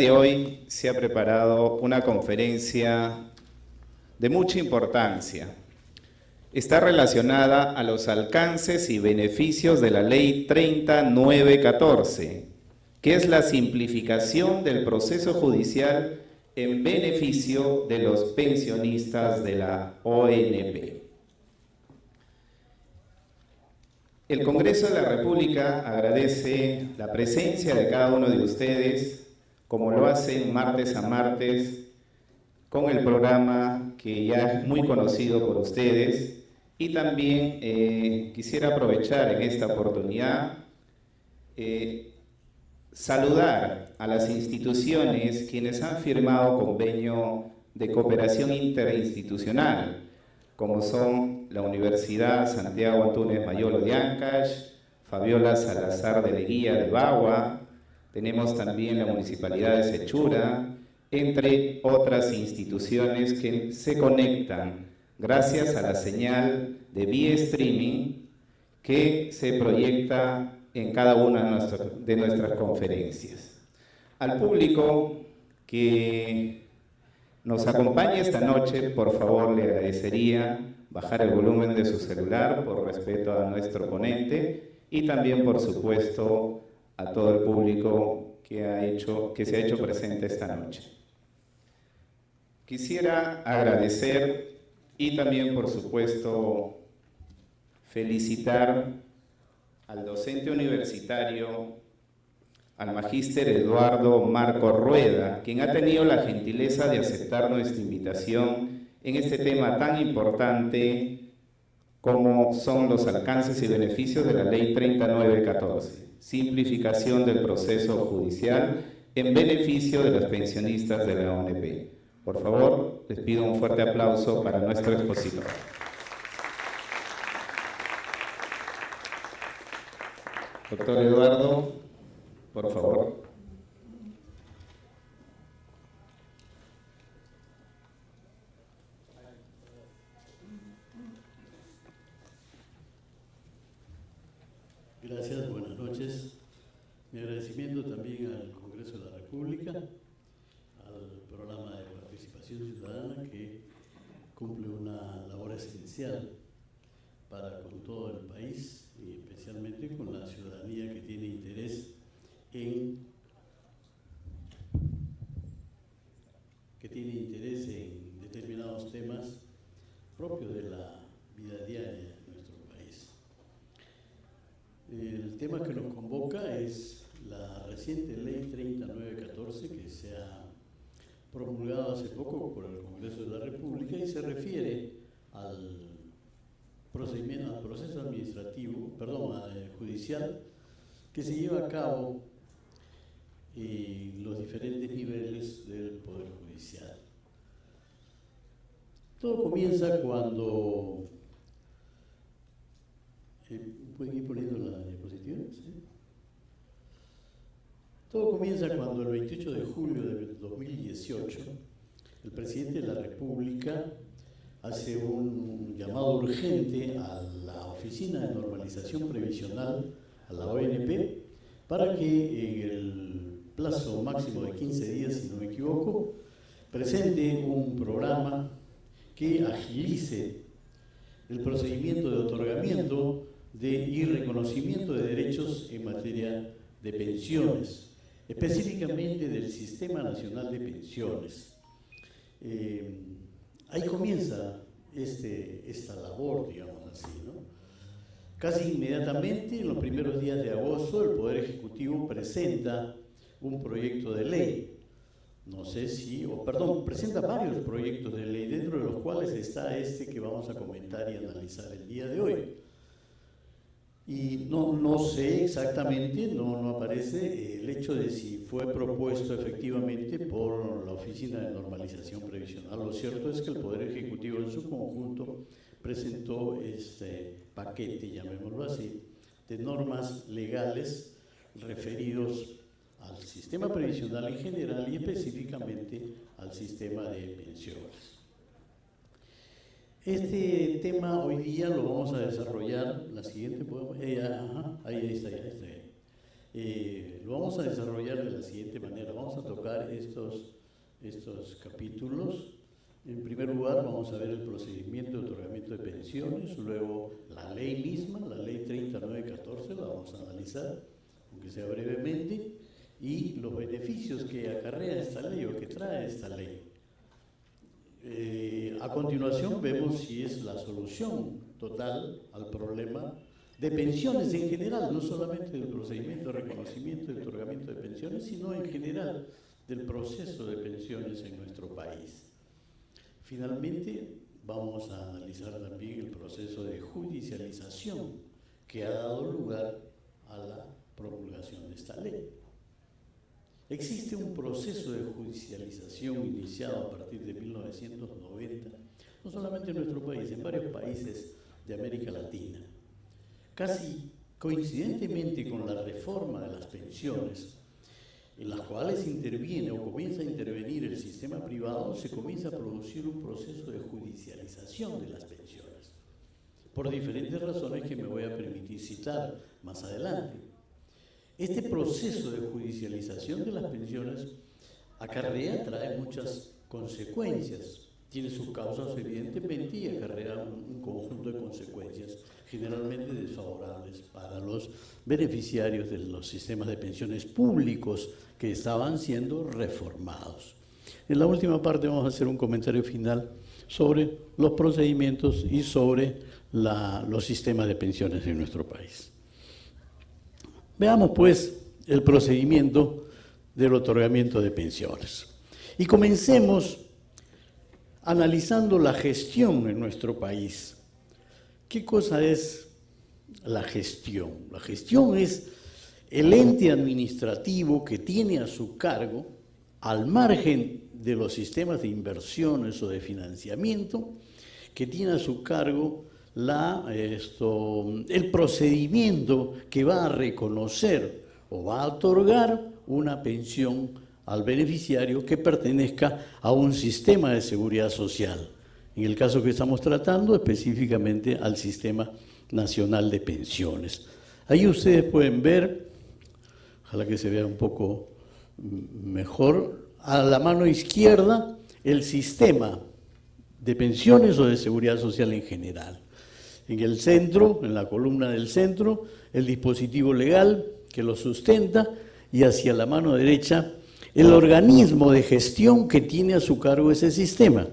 de hoy se ha preparado una conferencia de mucha importancia. Está relacionada a los alcances y beneficios de la Ley 30.914, que es la simplificación del proceso judicial en beneficio de los pensionistas de la ONP. El Congreso de la República agradece la presencia de cada uno de ustedes, como lo hacen martes a martes, con el programa que ya es muy conocido por ustedes. Y también quisiera aprovechar en esta oportunidad saludar a las instituciones quienes han firmado convenio de cooperación interinstitucional, como son la Universidad Santiago Antúnez Mayolo de Ancash, Fabiola Salazar de Leguía de Bagua, tenemos también la Municipalidad de Sechura, entre otras instituciones que se conectan gracias a la señal de vía streaming que se proyecta en cada una de nuestras conferencias. Al público que nos acompaña esta noche, por favor, le agradecería bajar el volumen de su celular por respeto a nuestro ponente y también, por supuesto, a todo el público que se ha hecho presente esta noche. Quisiera agradecer y también, por supuesto, felicitar al docente universitario, al magíster Eduardo Marco Rueda, quien ha tenido la gentileza de aceptar nuestra invitación en este tema tan importante como son los alcances y beneficios de la Ley 30.914, simplificación del proceso judicial en beneficio de los pensionistas de la ONP. Por favor, les pido un fuerte aplauso para nuestro expositor. Doctor Eduardo, por favor. Gracias, buenas noches. Mi agradecimiento también al Congreso de la República, al programa de participación ciudadana que cumple una labor esencial para con todo el país y especialmente con la ciudadanía que tiene interés en determinados temas propios de la vida diaria de nuestro país. El tema que nos convoca es la reciente Ley 30.914 que se ha promulgado hace poco por el Congreso de la República y se refiere al proceso administrativo, judicial que se lleva a cabo en los diferentes niveles del Poder Judicial. Todo comienza cuando... ¿Pueden ir poniendo la diapositiva? ¿Sí? Todo comienza cuando el 28 de julio de 2018 el presidente de la República hace un llamado urgente a la Oficina de Normalización Previsional, a la ONP, para que en el plazo máximo de 15 días, si no me equivoco, presente un programa que agilice el procedimiento de otorgamiento y reconocimiento de derechos en materia de pensiones, específicamente del Sistema Nacional de Pensiones. Ahí comienza esta labor, digamos así, ¿no? Casi inmediatamente, en los primeros días de agosto, el Poder Ejecutivo presenta un proyecto de ley. Presenta varios proyectos de ley, dentro de los cuales está este que vamos a comentar y analizar el día de hoy. Y no sé exactamente, no aparece el hecho de si fue propuesto efectivamente por la Oficina de Normalización Previsional. Lo cierto es que el Poder Ejecutivo en su conjunto presentó este paquete, llamémoslo así, de normas legales referidos al sistema previsional en general y específicamente al sistema de pensiones. Este tema hoy día lo vamos a desarrollar, la siguiente, ahí está. Lo vamos a desarrollar de la siguiente manera. Vamos a tocar estos capítulos. En primer lugar, vamos a ver el procedimiento de otorgamiento de pensiones, luego la ley misma, la ley 3914, la vamos a analizar, aunque sea brevemente, y los beneficios que acarrea esta ley o que trae esta ley. A continuación vemos si es la solución total al problema de pensiones en general, no solamente del procedimiento de reconocimiento y otorgamiento de pensiones, sino en general del proceso de pensiones en nuestro país. Finalmente, vamos a analizar también el proceso de judicialización que ha dado lugar a la promulgación de esta ley. Existe un proceso de judicialización iniciado a partir de 1990, no solamente en nuestro país, en varios países de América Latina. Casi coincidentemente con la reforma de las pensiones, en las cuales interviene o comienza a intervenir el sistema privado, se comienza a producir un proceso de judicialización de las pensiones, por diferentes razones que me voy a permitir citar más adelante. Este proceso de judicialización de las pensiones trae muchas consecuencias, tiene sus causas evidentemente y acarrea un conjunto de consecuencias generalmente desfavorables para los beneficiarios de los sistemas de pensiones públicos que estaban siendo reformados. En la última parte vamos a hacer un comentario final sobre los procedimientos y sobre los sistemas de pensiones en nuestro país. Veamos pues el procedimiento del otorgamiento de pensiones. Y comencemos analizando la gestión en nuestro país. ¿Qué cosa es la gestión? La gestión es el ente administrativo que tiene a su cargo, al margen de los sistemas de inversiones o de financiamiento, que tiene a su cargo el procedimiento que va a reconocer o va a otorgar una pensión al beneficiario que pertenezca a un sistema de seguridad social. En el caso que estamos tratando, específicamente al Sistema Nacional de Pensiones. Ahí ustedes pueden ver, ojalá que se vea un poco mejor, a la mano izquierda el sistema de pensiones o de seguridad social en general. En el centro, en la columna del centro, el dispositivo legal que lo sustenta y hacia la mano derecha el organismo de gestión que tiene a su cargo ese sistema.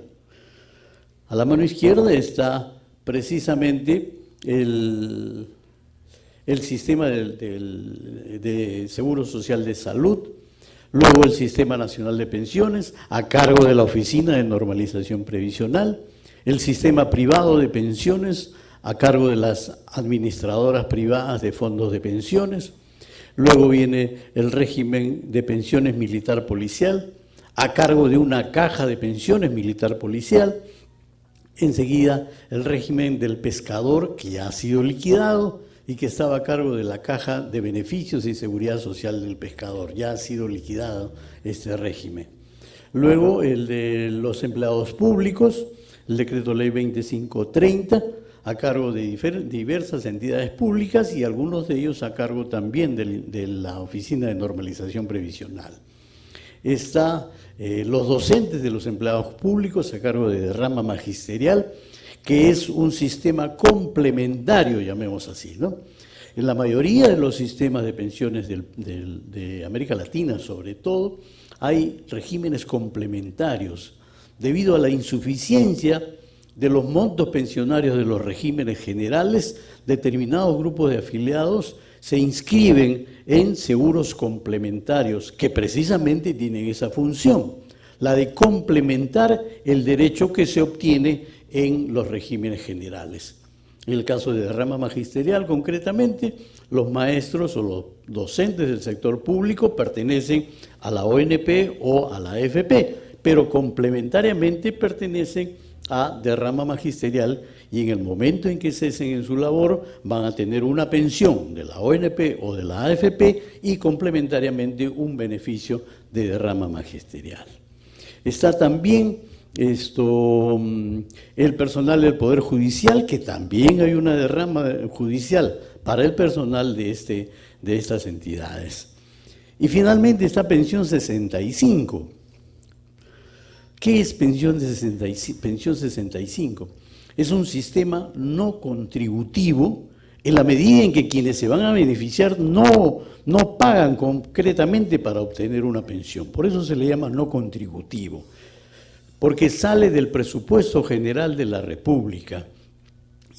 A la mano izquierda está precisamente el sistema de Seguro Social de Salud, luego el Sistema Nacional de Pensiones, a cargo de la Oficina de Normalización Previsional, el sistema privado de pensiones, a cargo de las administradoras privadas de fondos de pensiones, luego viene el régimen de pensiones militar policial, a cargo de una caja de pensiones militar policial, enseguida el régimen del pescador, que ya ha sido liquidado y que estaba a cargo de la caja de beneficios y seguridad social del pescador, ya ha sido liquidado este régimen. Luego el de los empleados públicos, el decreto ley 2530, a cargo de diversas entidades públicas y algunos de ellos a cargo también de la Oficina de Normalización Previsional. Está los docentes de los empleados públicos a cargo de derrama magisterial, que es un sistema complementario, llamemos así, ¿no? En la mayoría de los sistemas de pensiones de América Latina, sobre todo, hay regímenes complementarios. Debido a la insuficiencia de los montos pensionarios de los regímenes generales, determinados grupos de afiliados se inscriben en seguros complementarios que precisamente tienen esa función, la de complementar el derecho que se obtiene en los regímenes generales. En el caso de derrama magisterial, concretamente, los maestros o los docentes del sector público pertenecen a la ONP o a la AFP, pero complementariamente pertenecen a derrama magisterial y en el momento en que cesen en su labor van a tener una pensión de la ONP o de la AFP y complementariamente un beneficio de derrama magisterial. Está también el personal del Poder Judicial, que también hay una derrama judicial para el personal de estas entidades. Y finalmente está pensión 65. ¿Qué es pensión 65? Es un sistema no contributivo en la medida en que quienes se van a beneficiar no pagan concretamente para obtener una pensión. Por eso se le llama no contributivo, porque sale del presupuesto general de la República.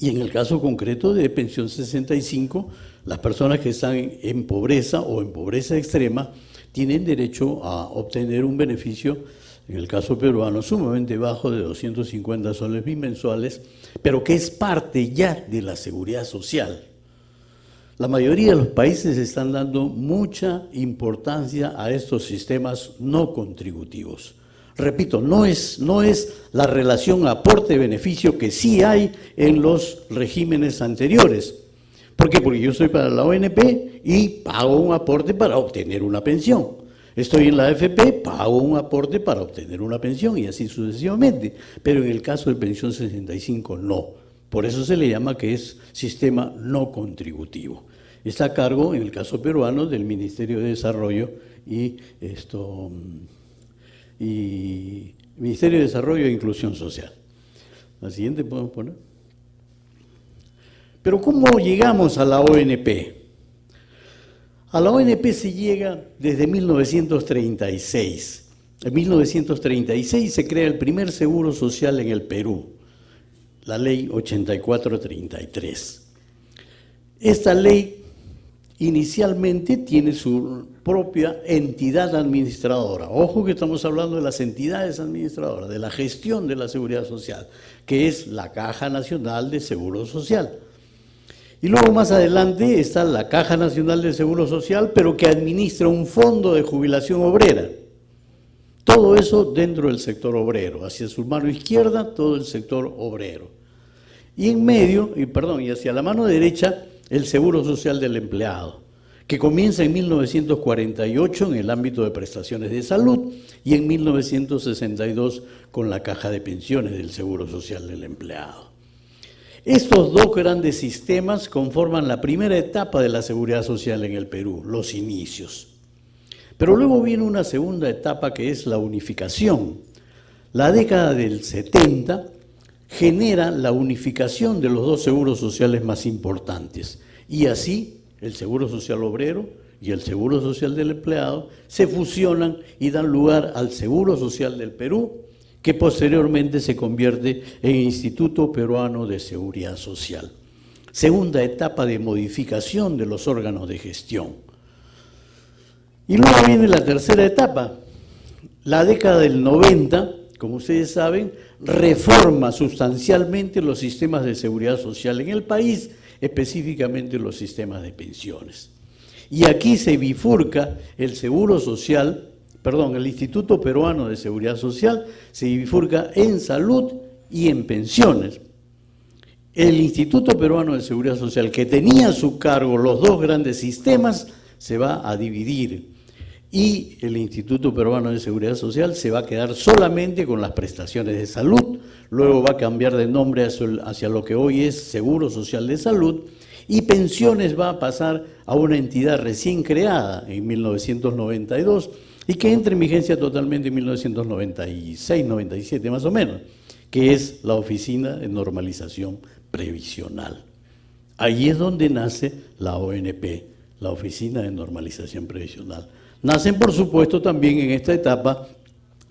Y en el caso concreto de pensión 65, las personas que están en pobreza o en pobreza extrema tienen derecho a obtener un beneficio, en el caso peruano, sumamente bajo de 250 soles bimensuales, pero que es parte ya de la seguridad social. La mayoría de los países están dando mucha importancia a estos sistemas no contributivos. Repito, no es la relación aporte-beneficio que sí hay en los regímenes anteriores. ¿Por qué? Porque yo estoy para la ONP y pago un aporte para obtener una pensión. Estoy en la AFP, pago un aporte para obtener una pensión y así sucesivamente. Pero en el caso de pensión 65 no. Por eso se le llama que es sistema no contributivo. Está a cargo, en el caso peruano, del Ministerio de Desarrollo y Ministerio de Desarrollo e Inclusión Social. La siguiente podemos poner. Pero ¿cómo llegamos a la ONP? A la ONP se llega desde 1936. En 1936 se crea el primer seguro social en el Perú, la Ley 8433. Esta ley inicialmente tiene su propia entidad administradora. Ojo que estamos hablando de las entidades administradoras, de la gestión de la seguridad social, que es la Caja Nacional de Seguro Social. Y luego más adelante está la Caja Nacional de Seguro Social, pero que administra un fondo de jubilación obrera. Todo eso dentro del sector obrero, hacia su mano izquierda todo el sector obrero. Y en medio, y hacia la mano derecha, el Seguro Social del Empleado, que comienza en 1948 en el ámbito de prestaciones de salud y en 1962 con la Caja de Pensiones del Seguro Social del Empleado. Estos dos grandes sistemas conforman la primera etapa de la seguridad social en el Perú, los inicios. Pero luego viene una segunda etapa que es la unificación. La década del 70 genera la unificación de los dos seguros sociales más importantes y así el Seguro Social Obrero y el Seguro Social del Empleado se fusionan y dan lugar al Seguro Social del Perú, que posteriormente se convierte en Instituto Peruano de Seguridad Social. Segunda etapa de modificación de los órganos de gestión. Y luego viene la tercera etapa. La década del 90, como ustedes saben, reforma sustancialmente los sistemas de seguridad social en el país, específicamente los sistemas de pensiones. Y aquí se bifurca el Seguro Social, el Instituto Peruano de Seguridad Social, se bifurca en salud y en pensiones. El Instituto Peruano de Seguridad Social, que tenía a su cargo los dos grandes sistemas, se va a dividir. Y el Instituto Peruano de Seguridad Social se va a quedar solamente con las prestaciones de salud, luego va a cambiar de nombre hacia lo que hoy es Seguro Social de Salud, y pensiones va a pasar a una entidad recién creada en 1992 y que entra en vigencia totalmente en 1996, 97 más o menos, que es la Oficina de Normalización Previsional. Ahí es donde nace la ONP, la Oficina de Normalización Previsional. Nacen, por supuesto, también en esta etapa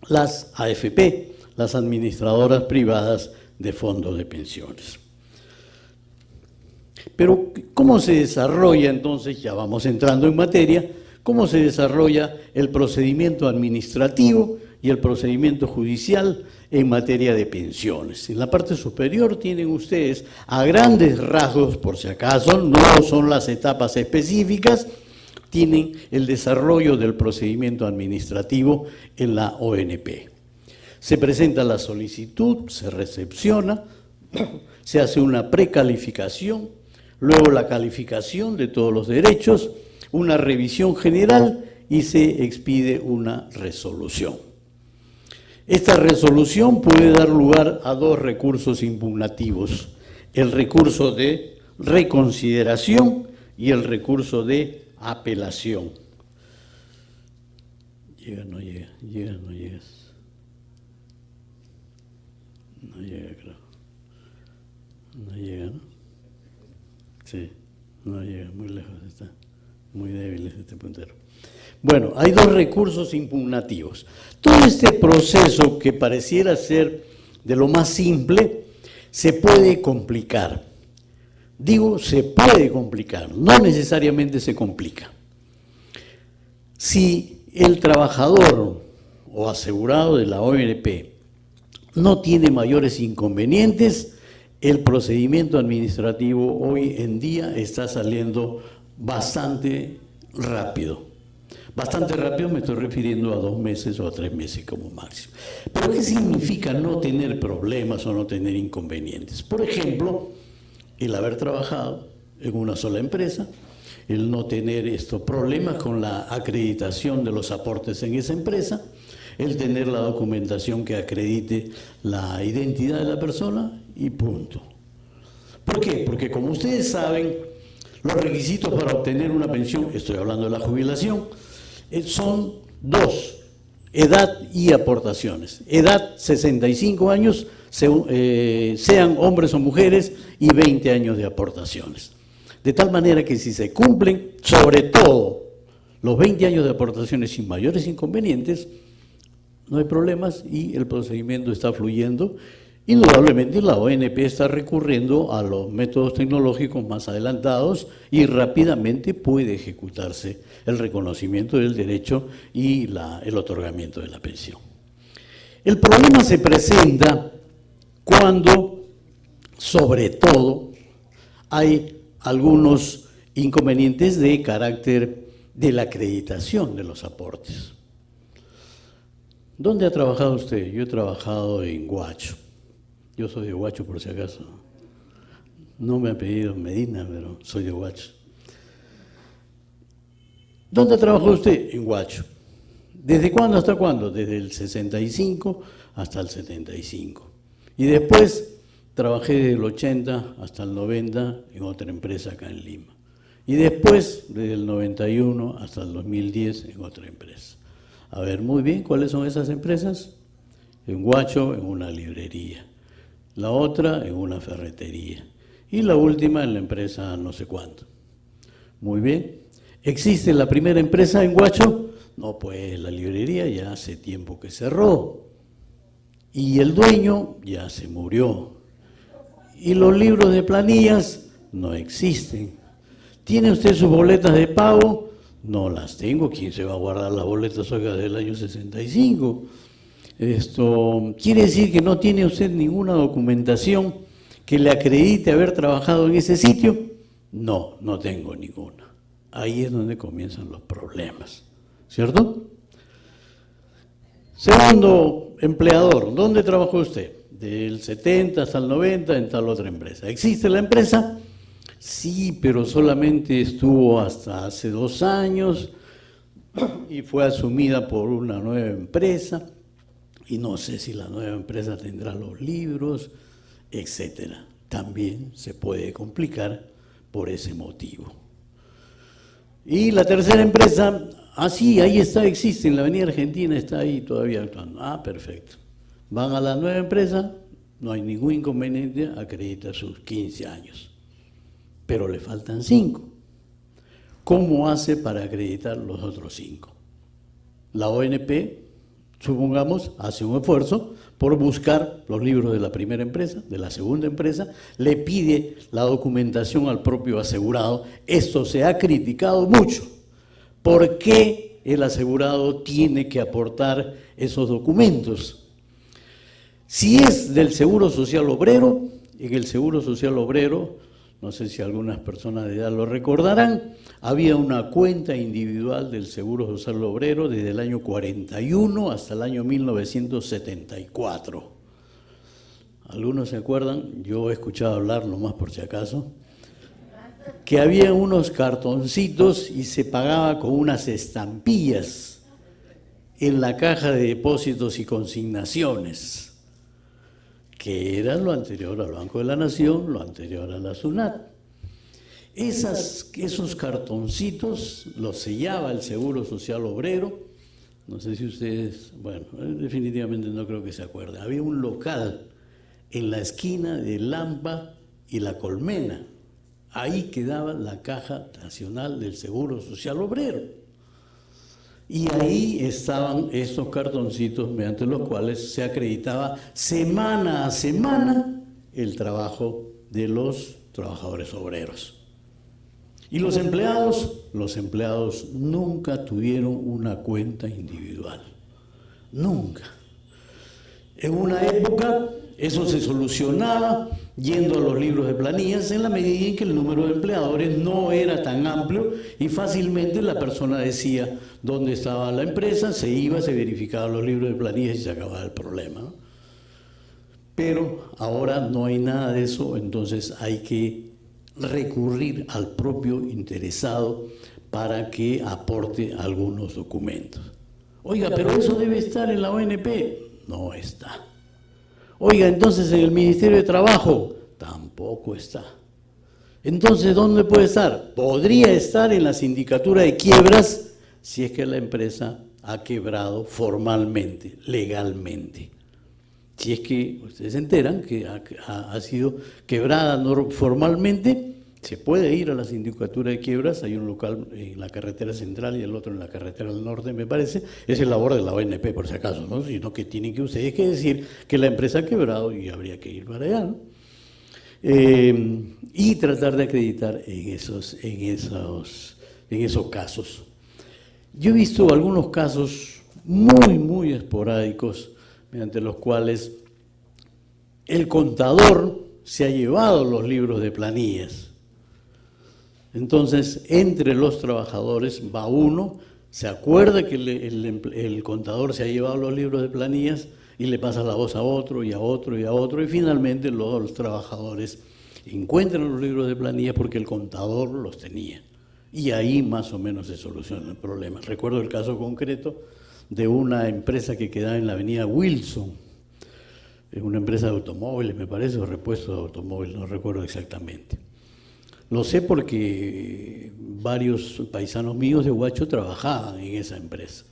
las AFP, las administradoras privadas de fondos de pensiones. Pero, ¿cómo se desarrolla entonces? Ya vamos entrando en materia. ¿Cómo se desarrolla el procedimiento administrativo y el procedimiento judicial en materia de pensiones? En la parte superior tienen ustedes, a grandes rasgos, por si acaso, no son las etapas específicas, tienen el desarrollo del procedimiento administrativo en la ONP. Se presenta la solicitud, se recepciona, se hace una precalificación, luego la calificación de todos los derechos, una revisión general y se expide una resolución. Esta resolución puede dar lugar a dos recursos impugnativos, el recurso de reconsideración y el recurso de apelación. Llega, no llega, llega, no llega. No llega, creo. No llega, ¿no? Sí, no llega, muy lejos está. Muy débil es este puntero. Bueno, hay dos recursos impugnativos. Todo este proceso que pareciera ser de lo más simple, se puede complicar. Digo, se puede complicar, no necesariamente se complica. Si el trabajador o asegurado de la ONP no tiene mayores inconvenientes, el procedimiento administrativo hoy en día está saliendo bastante rápido. Bastante rápido me estoy refiriendo a 2 meses o a 3 meses como máximo. ¿Pero qué significa no tener problemas o no tener inconvenientes? Por ejemplo, el haber trabajado en una sola empresa, el no tener problemas con la acreditación de los aportes en esa empresa, el tener la documentación que acredite la identidad de la persona y punto. ¿Por qué? Porque como ustedes saben, los requisitos para obtener una pensión, estoy hablando de la jubilación, son 2, edad y aportaciones. Edad, 65 años, sean hombres o mujeres, y 20 años de aportaciones. De tal manera que si se cumplen, sobre todo, los 20 años de aportaciones sin mayores inconvenientes, no hay problemas y el procedimiento está fluyendo. Indudablemente la ONP está recurriendo a los métodos tecnológicos más adelantados y rápidamente puede ejecutarse el reconocimiento del derecho y el otorgamiento de la pensión. El problema se presenta cuando, sobre todo, hay algunos inconvenientes de carácter de la acreditación de los aportes. ¿Dónde ha trabajado usted? Yo he trabajado en Huacho. Yo soy de Huacho, por si acaso. No me ha pedido Medina, pero soy de Huacho. ¿Dónde trabajó usted? En Huacho. ¿Desde cuándo hasta cuándo? Desde el 65 hasta el 75. Y después trabajé desde el 80 hasta el 90 en otra empresa acá en Lima. Y después, desde el 91 hasta el 2010, en otra empresa. A ver, muy bien, ¿cuáles son esas empresas? En Huacho, en una librería. La otra en una ferretería y la última en la empresa no sé cuánto. Muy bien. ¿Existe la primera empresa en Huacho? No, pues la librería ya hace tiempo que cerró y el dueño ya se murió y los libros de planillas no existen. ¿Tiene usted sus boletas de pago? No las tengo. ¿Quién se va a guardar las boletas del año 65? ¿Quiere decir que no tiene usted ninguna documentación que le acredite haber trabajado en ese sitio? No, no tengo ninguna. Ahí es donde comienzan los problemas, ¿cierto? Segundo empleador, ¿dónde trabajó usted? Del 70 hasta el 90 en tal otra empresa. ¿Existe la empresa? Sí, pero solamente estuvo hasta hace 2 años y fue asumida por una nueva empresa. Y no sé si la nueva empresa tendrá los libros, etcétera. También se puede complicar por ese motivo. Y la tercera empresa, sí, ahí está, existe, en la Avenida Argentina, está ahí todavía actuando. Perfecto. Van a la nueva empresa, no hay ningún inconveniente, acredita sus 15 años. Pero le faltan 5. ¿Cómo hace para acreditar los otros 5? La ONP, supongamos, hace un esfuerzo por buscar los libros de la primera empresa, de la segunda empresa, le pide la documentación al propio asegurado. Esto se ha criticado mucho. ¿Por qué el asegurado tiene que aportar esos documentos? Si es del Seguro Social Obrero, en el Seguro Social Obrero, no sé si algunas personas de edad lo recordarán, había una cuenta individual del Seguro Social Obrero desde el año 41 hasta el año 1974. ¿Algunos se acuerdan? Yo he escuchado hablar, nomás por si acaso, que había unos cartoncitos y se pagaba con unas estampillas en la caja de depósitos y consignaciones, que era lo anterior al Banco de la Nación, lo anterior a la SUNAT. Esos cartoncitos los sellaba el Seguro Social Obrero. No sé si ustedes, bueno, definitivamente no creo que se acuerden. Había un local en la esquina de Lampa y La Colmena. Ahí quedaba la Caja Nacional del Seguro Social Obrero. Y ahí estaban estos cartoncitos mediante los cuales se acreditaba semana a semana el trabajo de los trabajadores obreros. Y los empleados nunca tuvieron una cuenta individual. Nunca. En una época eso se solucionaba yendo a los libros de planillas en la medida en que el número de empleadores no era tan amplio y fácilmente la persona decía dónde estaba la empresa, se iba, se verificaba los libros de planillas y se acababa el problema, ¿no? Pero ahora no hay nada de eso, entonces hay que recurrir al propio interesado para que aporte algunos documentos. Oiga, pero eso debe estar en la ONP. No está. Oiga, entonces en el Ministerio de Trabajo tampoco está. Entonces, ¿dónde puede estar? Podría estar en la sindicatura de quiebras si es que la empresa ha quebrado formalmente, legalmente. Si es que ustedes se enteran que ha sido quebrada formalmente, se puede ir a la sindicatura de quiebras. Hay un local en la carretera central y el otro en la carretera del norte, me parece. Es el labor de la ONP, por si acaso, ¿no? Sino que tienen que ustedes que decir que la empresa ha quebrado y habría que ir para allá, ¿no? Y tratar de acreditar en esos casos. Yo he visto algunos casos muy esporádicos mediante los cuales el contador se ha llevado los libros de planillas. Entonces, entre los trabajadores va uno, se acuerda que el contador se ha llevado los libros de planillas y le pasa la voz a otro y a otro y a otro, y finalmente los trabajadores encuentran los libros de planillas porque el contador los tenía. Y ahí más o menos se soluciona el problema. Recuerdo el caso concreto de una empresa que quedaba en la avenida Wilson, una empresa de automóviles, me parece, o repuesto de automóviles, no recuerdo exactamente. Lo sé porque varios paisanos míos de Huacho trabajaban en esa empresa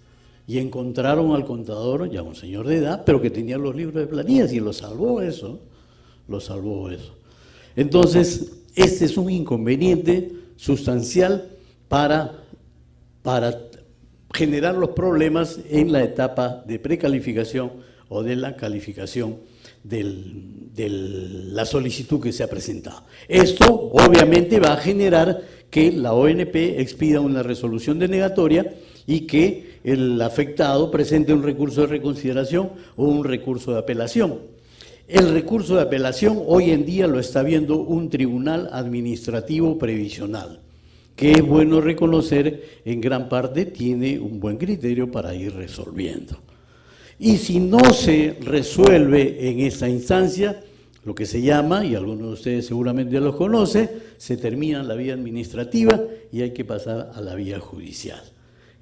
y encontraron al contador, ya un señor de edad, pero que tenía los libros de planillas y lo salvó eso. Entonces, este es un inconveniente sustancial para generar los problemas en la etapa de precalificación o de la calificación de la solicitud que se ha presentado. Esto obviamente va a generar que la ONP expida una resolución denegatoria y que el afectado presente un recurso de reconsideración o un recurso de apelación. El recurso de apelación hoy en día lo está viendo un tribunal administrativo previsional, que es bueno reconocer, en gran parte tiene un buen criterio para ir resolviendo. Y si no se resuelve en esta instancia, lo que se llama, y algunos de ustedes seguramente ya lo conocen, se termina la vía administrativa y hay que pasar a la vía judicial.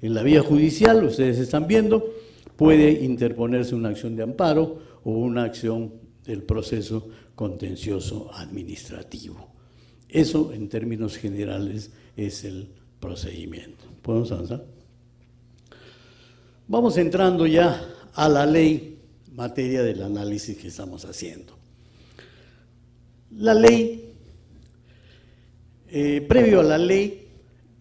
En la vía judicial, ustedes están viendo, puede interponerse una acción de amparo o una acción del proceso contencioso administrativo. Eso, en términos generales, es el procedimiento. ¿Podemos avanzar? Vamos entrando ya a la ley, materia del análisis que estamos haciendo. La ley, previo a la ley,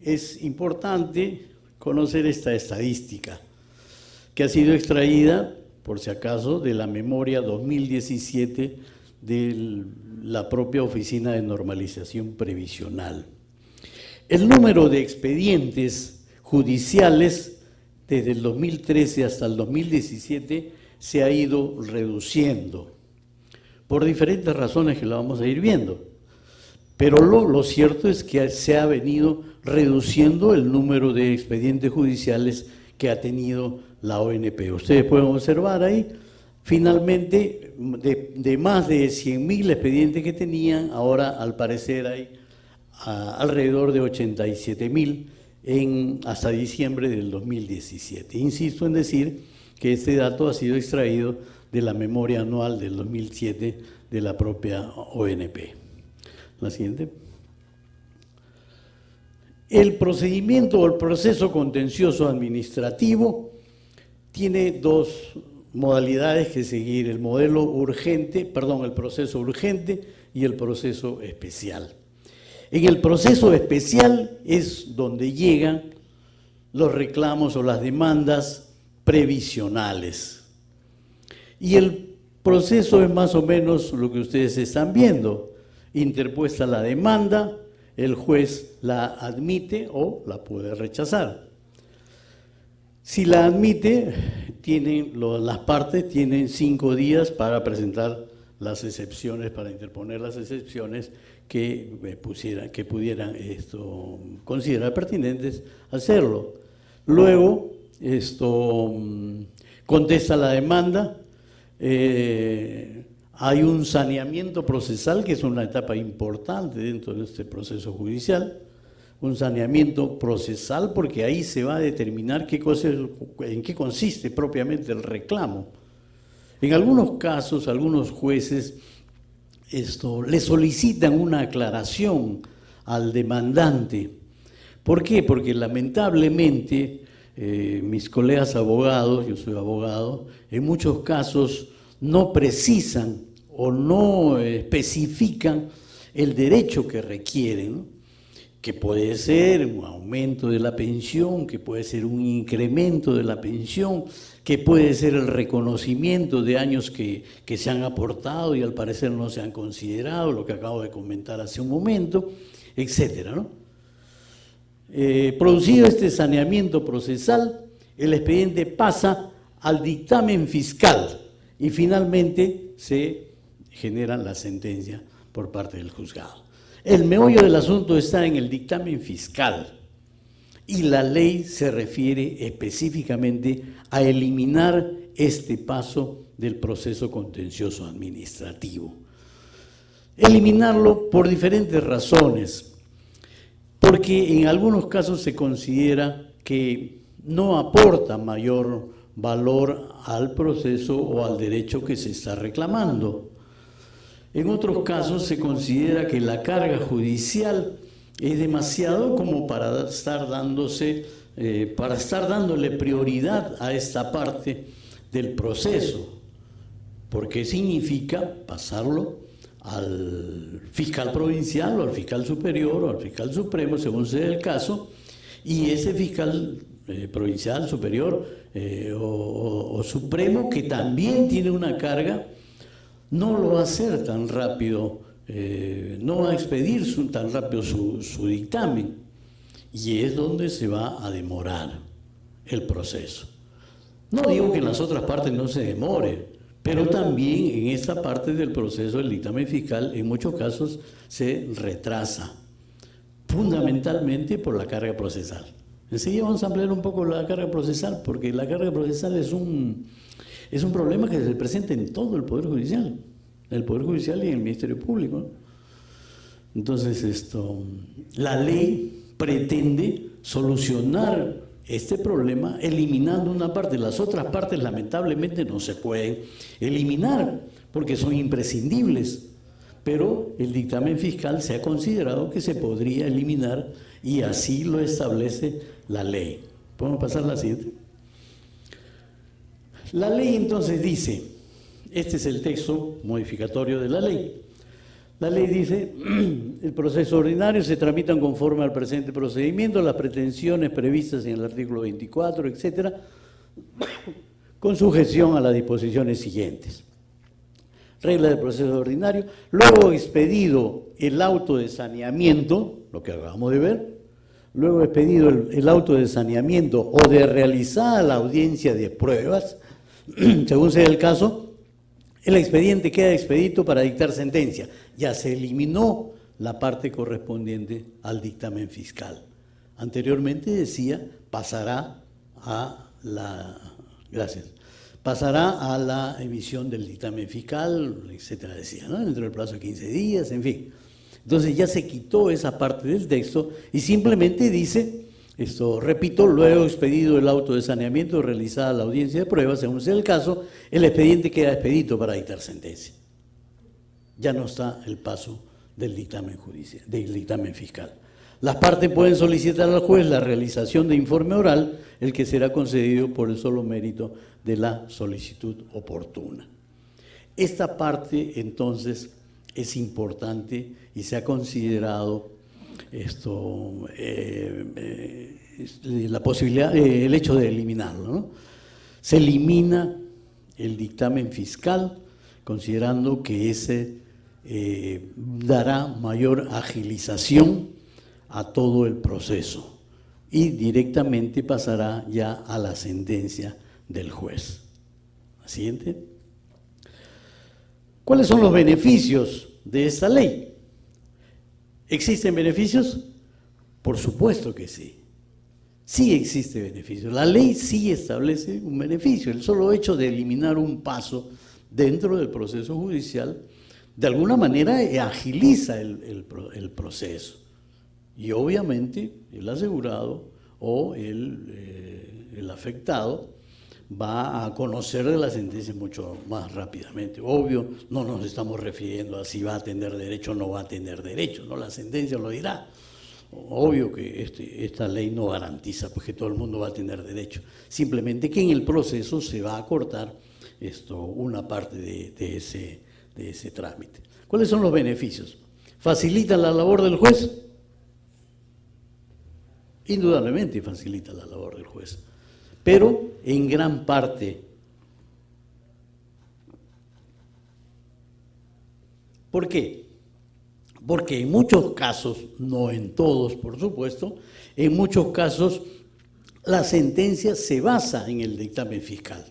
es importante conocer esta estadística que ha sido extraída, por si acaso, de la memoria 2017 de la propia Oficina de Normalización Previsional. El número de expedientes judiciales desde el 2013 hasta el 2017 se ha ido reduciendo, por diferentes razones que la vamos a ir viendo. Pero lo cierto es que se ha venido reduciendo el número de expedientes judiciales que ha tenido la ONP. Ustedes pueden observar ahí, finalmente, de más de 100.000 expedientes que tenían, ahora al parecer hay alrededor de 87.000 hasta diciembre del 2017. Insisto en decir que este dato ha sido extraído de la memoria anual del 2007 de la propia ONP. La siguiente. El procedimiento o el proceso contencioso administrativo tiene dos modalidades que seguir, el modelo urgente, perdón, el proceso urgente y el proceso especial. En el proceso especial es donde llegan los reclamos o las demandas previsionales. Y el proceso es más o menos lo que ustedes están viendo. Interpuesta la demanda, el juez la admite o la puede rechazar. Si la admite, las partes tienen 5 días para presentar las excepciones, para interponer las excepciones que pudieran considerar pertinentes hacerlo. Luego, contesta la demanda, hay un saneamiento procesal, que es una etapa importante dentro de este proceso judicial, un saneamiento procesal, porque ahí se va a determinar en qué consiste propiamente el reclamo. En algunos casos, algunos jueces le solicitan una aclaración al demandante. ¿Por qué? Porque lamentablemente mis colegas abogados, yo soy abogado, en muchos casos no precisan o no especifican el derecho que requieren, ¿no? Que puede ser un aumento de la pensión, que puede ser un incremento de la pensión, que puede ser el reconocimiento de años que se han aportado y al parecer no se han considerado, lo que acabo de comentar hace un momento, etcétera, ¿no? Producido este saneamiento procesal, el expediente pasa al dictamen fiscal y finalmente se genera la sentencia por parte del juzgado. El meollo del asunto está en el dictamen fiscal y la ley se refiere específicamente a eliminar este paso del proceso contencioso administrativo. Eliminarlo por diferentes razones, porque en algunos casos se considera que no aporta mayor valor al proceso o al derecho que se está reclamando. En otros casos se considera que la carga judicial es demasiado como para estar dándole prioridad a esta parte del proceso, porque significa pasarlo al fiscal provincial o al fiscal superior o al fiscal supremo, según sea el caso, y ese fiscal provincial, superior o supremo, que también tiene una carga, no lo va a hacer tan rápido, no va a expedir tan rápido su dictamen, y es donde se va a demorar el proceso. No digo que en las otras partes no se demore, pero también en esta parte del proceso del dictamen fiscal en muchos casos se retrasa, fundamentalmente por la carga procesal. Enseguida vamos a ampliar un poco la carga procesal, porque la carga procesal es un problema que se presenta en todo el Poder Judicial, y en el Ministerio Público. Entonces, la ley pretende solucionar este problema eliminando una parte. Las otras partes lamentablemente no se pueden eliminar porque son imprescindibles, pero el dictamen fiscal se ha considerado que se podría eliminar y así lo establece la ley. ¿Podemos pasar a la siguiente? La ley entonces dice, este es el texto modificatorio de la ley. La ley dice, el proceso ordinario se tramitan conforme al presente procedimiento, las pretensiones previstas en el artículo 24, etcétera, con sujeción a las disposiciones siguientes. Regla del proceso ordinario. Luego expedido el auto de saneamiento, lo que acabamos de ver, luego expedido el auto de saneamiento o de realizada la audiencia de pruebas, según sea el caso, el expediente queda expedito para dictar sentencia. Ya se eliminó la parte correspondiente al dictamen fiscal. Anteriormente decía, pasará a la emisión del dictamen fiscal, etcétera, decía, ¿no? Dentro del plazo de 15 días, en fin. Entonces ya se quitó esa parte del texto y simplemente dice, repito, luego expedido el auto de saneamiento, realizada la audiencia de pruebas, según sea el caso, el expediente queda expedito para dictar sentencia. Ya no está el paso del dictamen judicial, del dictamen fiscal. Las partes pueden solicitar al juez la realización de informe oral, el que será concedido por el solo mérito de la solicitud oportuna. Esta parte, entonces, es importante y se ha considerado la posibilidad, el hecho de eliminarlo, ¿no? Se elimina el dictamen fiscal, considerando que ese dará mayor agilización a todo el proceso y directamente pasará ya a la sentencia del juez. La siguiente. ¿Cuáles son los beneficios de esta ley? ¿Existen beneficios? Por supuesto que sí. Sí existe beneficio. La ley sí establece un beneficio. El solo hecho de eliminar un paso dentro del proceso judicial, de alguna manera agiliza el proceso. Y obviamente el asegurado o el afectado va a conocer de la sentencia mucho más rápidamente. Obvio, no nos estamos refiriendo a si va a tener derecho o no va a tener derecho, ¿no? La sentencia lo dirá. Obvio que esta ley no garantiza pues, que todo el mundo va a tener derecho, simplemente que en el proceso se va a acortar una parte de ese trámite. ¿Cuáles son los beneficios? ¿Facilita la labor del juez? Indudablemente facilita la labor del juez, pero en gran parte. ¿Por qué? Porque en muchos casos, no en todos por supuesto, en muchos casos la sentencia se basa en el dictamen fiscal.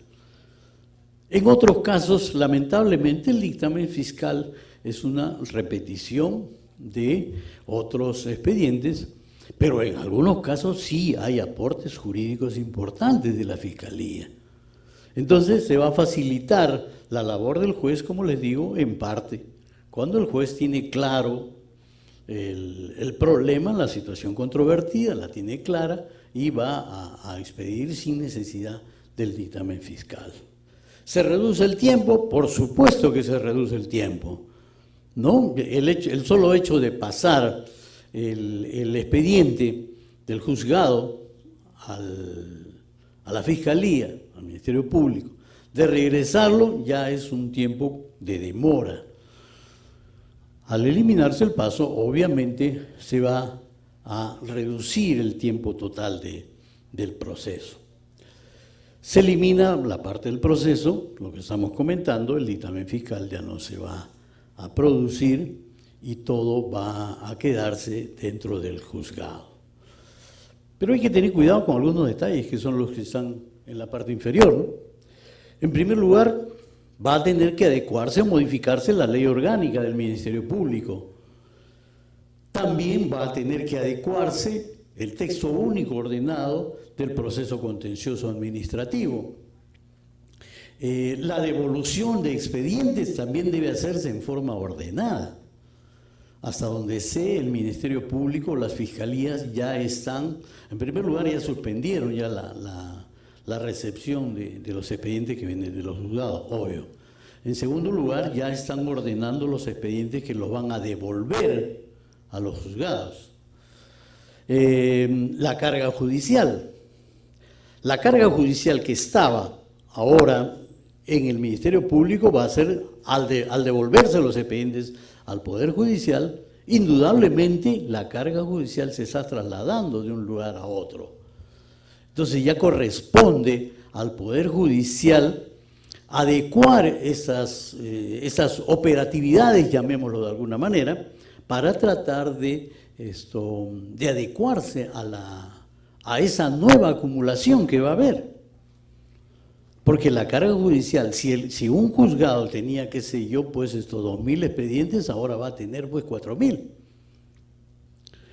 En otros casos, lamentablemente, el dictamen fiscal es una repetición de otros expedientes, pero en algunos casos sí hay aportes jurídicos importantes de la Fiscalía. Entonces se va a facilitar la labor del juez, como les digo, en parte, cuando el juez tiene claro el problema, la situación controvertida, la tiene clara y va a expedir sin necesidad del dictamen fiscal. ¿Se reduce el tiempo? Por supuesto que se reduce el tiempo, ¿no? El solo hecho de pasar el expediente del juzgado a la Fiscalía, al Ministerio Público, de regresarlo ya es un tiempo de demora. Al eliminarse el paso, obviamente se va a reducir el tiempo total del proceso. Se elimina la parte del proceso, lo que estamos comentando, el dictamen fiscal ya no se va a producir y todo va a quedarse dentro del juzgado. Pero hay que tener cuidado con algunos detalles que son los que están en la parte inferior, ¿no? En primer lugar, va a tener que adecuarse o modificarse la ley orgánica del Ministerio Público. También va a tener que adecuarse el texto único ordenado del proceso contencioso administrativo. La devolución de expedientes también debe hacerse en forma ordenada. Hasta donde sé, el Ministerio Público, las fiscalías ya están, en primer lugar ya suspendieron ya la recepción de los expedientes que vienen de los juzgados, obvio. En segundo lugar, ya están ordenando los expedientes que los van a devolver a los juzgados. La carga judicial. La carga judicial que estaba ahora en el Ministerio Público va a ser, al devolverse los expedientes al Poder Judicial, indudablemente la carga judicial se está trasladando de un lugar a otro. Entonces ya corresponde al Poder Judicial adecuar esas operatividades, llamémoslo de alguna manera, para tratar de adecuarse a esa nueva acumulación que va a haber. Porque la carga judicial, si un juzgado tenía, qué sé yo, pues 2.000 expedientes, ahora va a tener pues 4.000.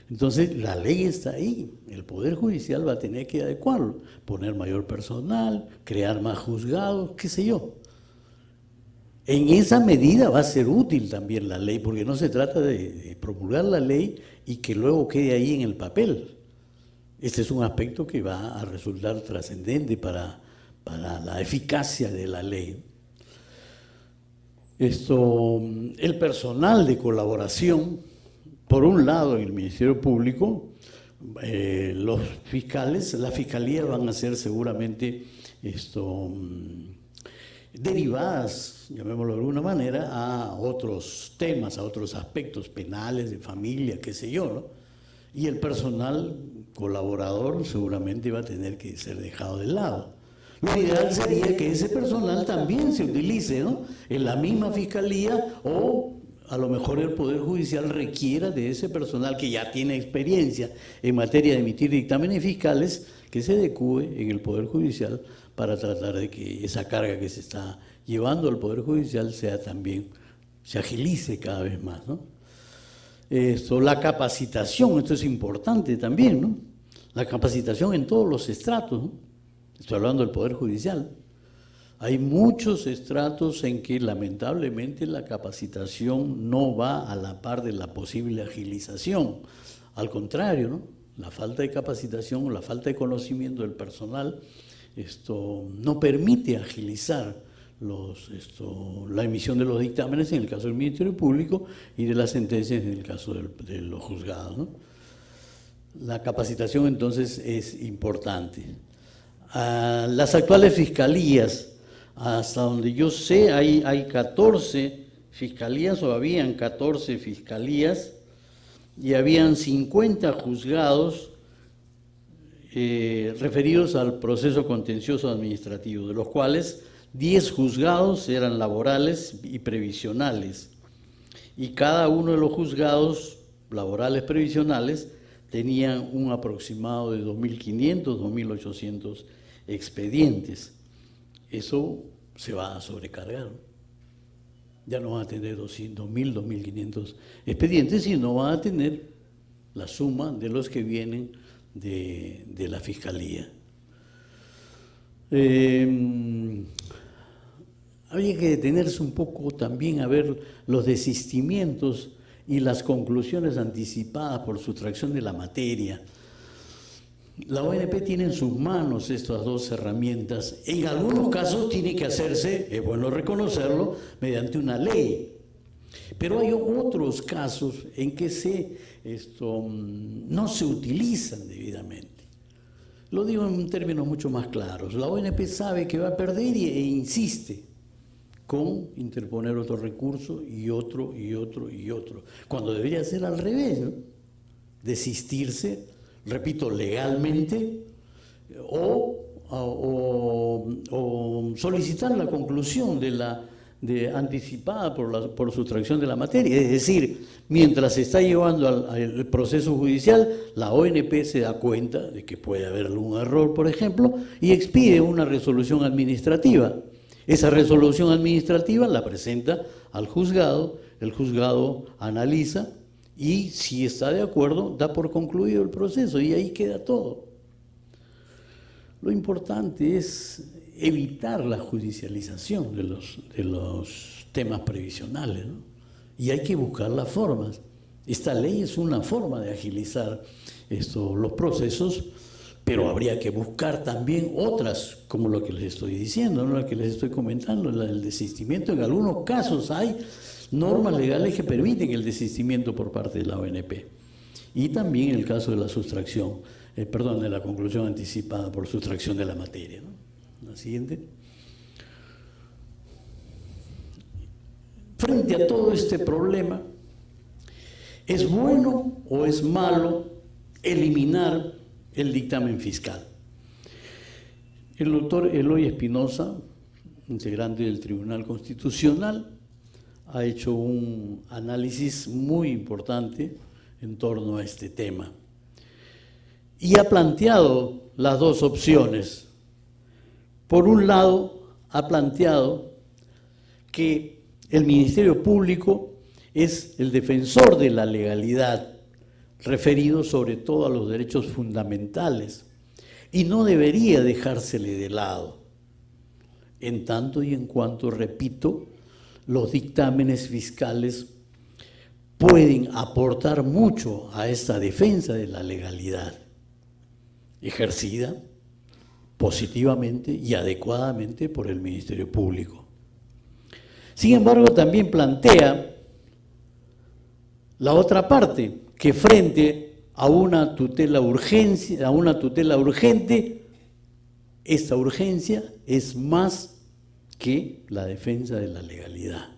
Entonces la ley está ahí, el Poder Judicial va a tener que adecuarlo, poner mayor personal, crear más juzgados, qué sé yo. En esa medida va a ser útil también la ley, porque no se trata de promulgar la ley y que luego quede ahí en el papel. Este es un aspecto que va a resultar trascendente para la eficacia de la ley. El personal de colaboración, por un lado en el Ministerio Público, los fiscales, la fiscalía van a ser seguramente derivadas, llamémoslo de alguna manera, a otros temas, a otros aspectos penales, de familia, qué sé yo, ¿no? Y el personal colaborador seguramente va a tener que ser dejado de lado. Lo ideal sería que ese personal también se utilice, ¿no?, en la misma fiscalía, o a lo mejor el Poder Judicial requiera de ese personal que ya tiene experiencia en materia de emitir dictámenes fiscales, que se adecúe en el Poder Judicial para tratar de que esa carga que se está llevando al Poder Judicial se agilice cada vez más, ¿no? La capacitación, esto es importante también, ¿no? La capacitación en todos los estratos, ¿no? Estoy hablando del Poder Judicial. Hay muchos estratos en que lamentablemente la capacitación no va a la par de la posible agilización. Al contrario, ¿no?, la falta de capacitación o la falta de conocimiento del personal no permite agilizar la emisión de los dictámenes en el caso del Ministerio Público y de las sentencias en el caso de los juzgados, ¿no? La capacitación entonces es importante. Las actuales fiscalías, hasta donde yo sé, hay 14 fiscalías, o habían 14 fiscalías, y habían 50 juzgados referidos al proceso contencioso administrativo, de los cuales 10 juzgados eran laborales y previsionales, y cada uno de los juzgados laborales previsionales tenían un aproximado de 2.500, 2.800 expedientes. Eso se va a sobrecargar, ¿no? Ya no van a tener 200.000, 2.500 expedientes, sino van a tener la suma de los que vienen de la Fiscalía. Habría que detenerse un poco también a ver los desistimientos y las conclusiones anticipadas por sustracción de la materia. La ONP tiene en sus manos estas dos herramientas. En algunos casos tiene que hacerse, es bueno reconocerlo, mediante una ley. Pero hay otros casos en que no se utilizan debidamente. Lo digo en términos mucho más claros. La ONP sabe que va a perder e insiste con interponer otro recurso y otro, cuando debería ser al revés, ¿no? Desistirse, repito, legalmente, o solicitar la conclusión anticipada por sustracción de la materia. Es decir, mientras se está llevando al proceso judicial, la ONP se da cuenta de que puede haber algún error, por ejemplo, y expide una resolución administrativa. Esa resolución administrativa la presenta al juzgado, el juzgado analiza y, si está de acuerdo, da por concluido el proceso y ahí queda todo. Lo importante es evitar la judicialización de los temas previsionales, ¿no? Y hay que buscar las formas. Esta ley es una forma de agilizar los procesos, pero habría que buscar también otras, como lo que les estoy diciendo, ¿no?, lo que les estoy comentando, el desistimiento. En algunos casos hay normas legales que permiten el desistimiento por parte de la ONP. Y también el caso de la sustracción, de la conclusión anticipada por sustracción de la materia, ¿no? La siguiente. Frente a todo este problema, ¿es bueno o es malo eliminar el dictamen fiscal? El doctor Eloy Espinosa, integrante del Tribunal Constitucional, ha hecho un análisis muy importante en torno a este tema y ha planteado las dos opciones. Por un lado, ha planteado que el Ministerio Público es el defensor de la legalidad, referido sobre todo a los derechos fundamentales, y no debería dejársele de lado, en tanto y en cuanto, repito, los dictámenes fiscales pueden aportar mucho a esta defensa de la legalidad, ejercida positivamente y adecuadamente por el Ministerio Público. Sin embargo, también plantea la otra parte, que frente a una tutela urgente, esta urgencia es más que la defensa de la legalidad.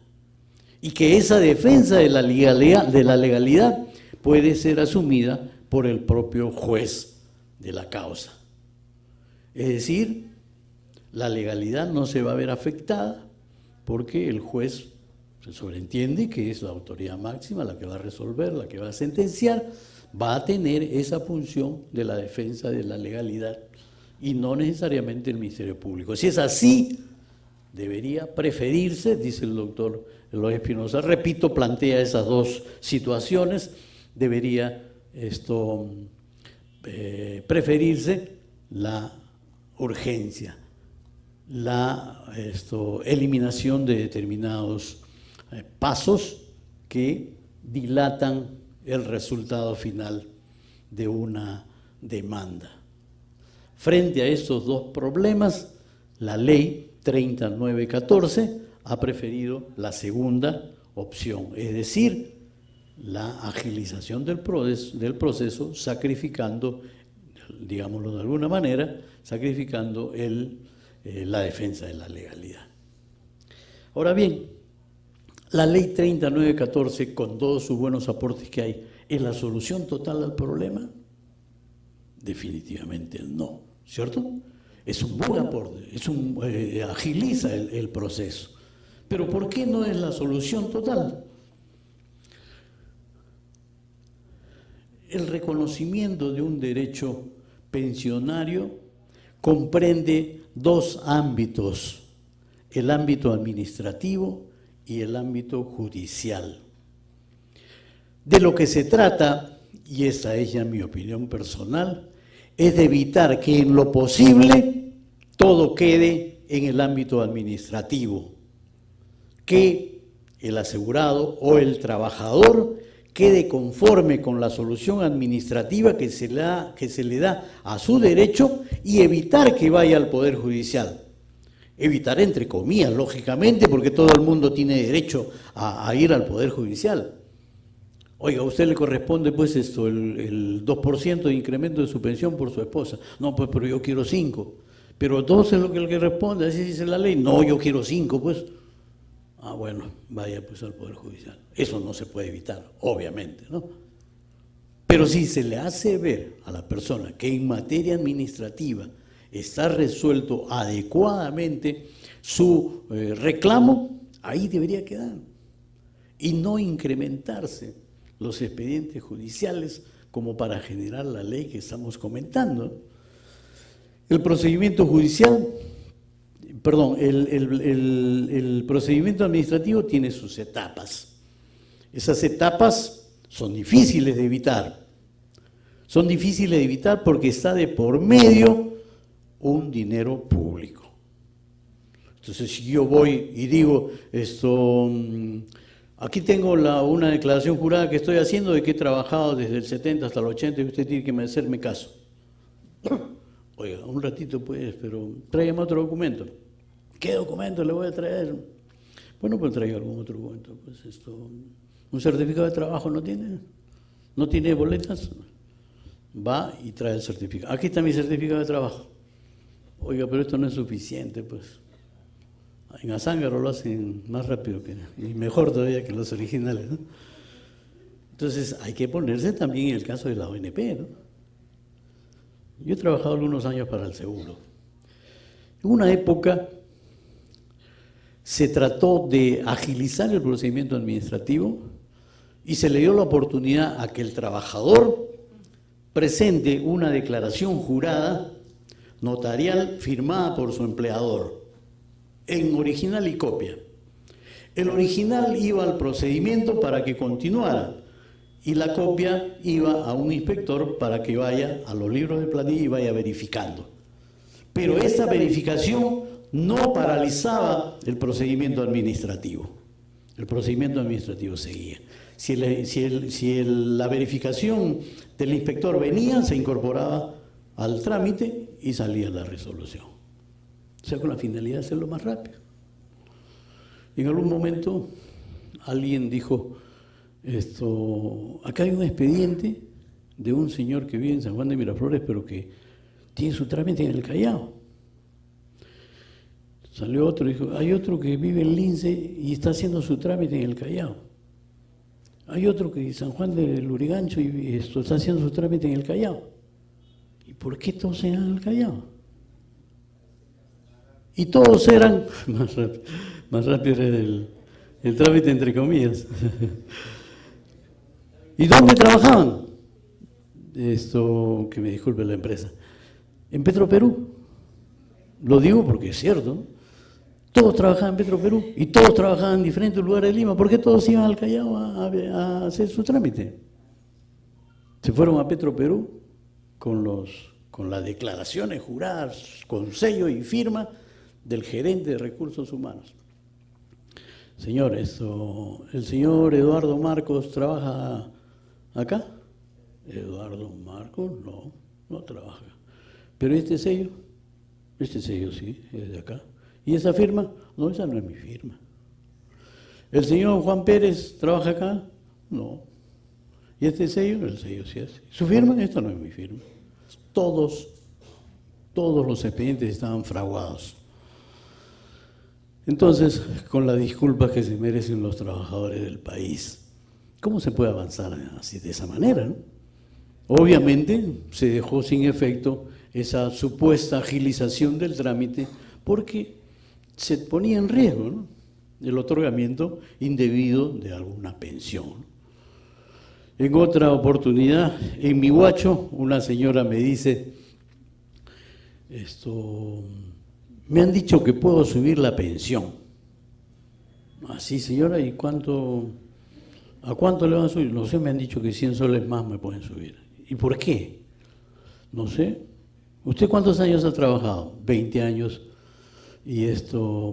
Y que esa defensa de la legalidad puede ser asumida por el propio juez de la causa. Es decir, la legalidad no se va a ver afectada porque el juez se sobreentiende que es la autoridad máxima la que va a resolver, la que va a sentenciar, va a tener esa función de la defensa de la legalidad y no necesariamente el Ministerio Público. Si es así, debería preferirse, dice el doctor Eloy Espinosa, repito, plantea esas dos situaciones, debería preferirse la urgencia, la eliminación de determinados pasos que dilatan el resultado final de una demanda. Frente a estos dos problemas, la ley 3914 ha preferido la segunda opción, es decir, la agilización del proceso, sacrificando, digámoslo de alguna manera, sacrificando la defensa de la legalidad. Ahora bien, la ley 3914, con todos sus buenos aportes que hay, ¿es la solución total al problema? Definitivamente no, ¿cierto? Es un buen aporte, agiliza el proceso. Pero ¿por qué no es la solución total? El reconocimiento de un derecho pensionario comprende dos ámbitos, el ámbito administrativo y el ámbito judicial. De lo que se trata, y esa es ya mi opinión personal, es de evitar que en lo posible todo quede en el ámbito administrativo, que el asegurado o el trabajador quede conforme con la solución administrativa que se le da a su derecho y evitar que vaya al Poder Judicial. Evitar entre comillas, lógicamente, porque todo el mundo tiene derecho a ir al Poder Judicial. Oiga, a usted le corresponde pues el 2% de incremento de su pensión por su esposa. No, pues pero yo quiero 5. Pero entonces lo que le responde, así dice la ley, no, yo quiero 5, pues. Ah, bueno, vaya pues al Poder Judicial. Eso no se puede evitar, obviamente, ¿no? Pero si se le hace ver a la persona que en materia administrativa está resuelto adecuadamente su reclamo, ahí debería quedar. Y no incrementarse los expedientes judiciales como para generar la ley que estamos comentando. El procedimiento judicial, perdón, el procedimiento administrativo tiene sus etapas. Esas etapas son difíciles de evitar. Son difíciles de evitar porque está de por medio un dinero público. Entonces, si yo voy y digo, aquí tengo una declaración jurada que estoy haciendo de que he trabajado desde el 70 hasta el 80 y usted tiene que hacerme caso. Oiga, un ratito pues, pero tráigame otro documento. ¿Qué documento le voy a traer? Bueno, pues traiga algún otro documento. Pues ¿un certificado de trabajo no tiene? ¿No tiene boletas? Va y trae el certificado. Aquí está mi certificado de trabajo. Oiga, pero esto no es suficiente, pues. En Azángaro lo hacen más rápido y mejor todavía que los originales, ¿no? Entonces hay que ponerse también en el caso de la ONP, ¿no? Yo he trabajado algunos años para el seguro. En una época se trató de agilizar el procedimiento administrativo y se le dio la oportunidad a que el trabajador presente una declaración jurada notarial firmada por su empleador, en original y copia. El original iba al procedimiento para que continuara y la copia iba a un inspector para que vaya a los libros de planilla y vaya verificando. Pero esta verificación no paralizaba el procedimiento administrativo. El procedimiento administrativo seguía. Si la verificación del inspector venía, se incorporaba al trámite y salía la resolución. O sea, con la finalidad de hacerlo más rápido. En algún momento alguien dijo, acá hay un expediente de un señor que vive en San Juan de Miraflores, pero que tiene su trámite en el Callao. Salió otro y dijo, hay otro que vive en Lince y está haciendo su trámite en el Callao. Hay otro que en San Juan de Lurigancho y está haciendo su trámite en el Callao. ¿Y por qué todos se van al Callao? Y todos eran, más rápido era el trámite entre comillas. ¿Y dónde trabajaban? Que me disculpe la empresa. En Petroperú. Lo digo porque es cierto, ¿no? Todos trabajaban en Petroperú y todos trabajaban en diferentes lugares de Lima. ¿Por qué todos iban al Callao a hacer su trámite? Se fueron a Petroperú con las declaraciones juradas, con sello y firma del gerente de recursos humanos. Señor, el señor Eduardo Marcos trabaja acá. Eduardo Marcos no trabaja. Pero este sello sí, es de acá. ¿Y esa firma? No, esa no es mi firma. ¿El señor Juan Pérez trabaja acá? No. ¿Y este sello? El sello sí es. ¿Su firma? Esta no es mi firma. Todos los expedientes estaban fraguados. Entonces, con las disculpas que se merecen los trabajadores del país, ¿cómo se puede avanzar así de esa manera, no? Obviamente se dejó sin efecto esa supuesta agilización del trámite porque se ponía en riesgo, ¿no?, el otorgamiento indebido de alguna pensión. En otra oportunidad, en mi huacho, una señora me dice, me han dicho que puedo subir la pensión. Así, señora, ¿y a cuánto le van a subir? No sé, me han dicho que 100 soles más me pueden subir. ¿Y por qué? No sé. ¿Usted cuántos años ha trabajado? 20 años.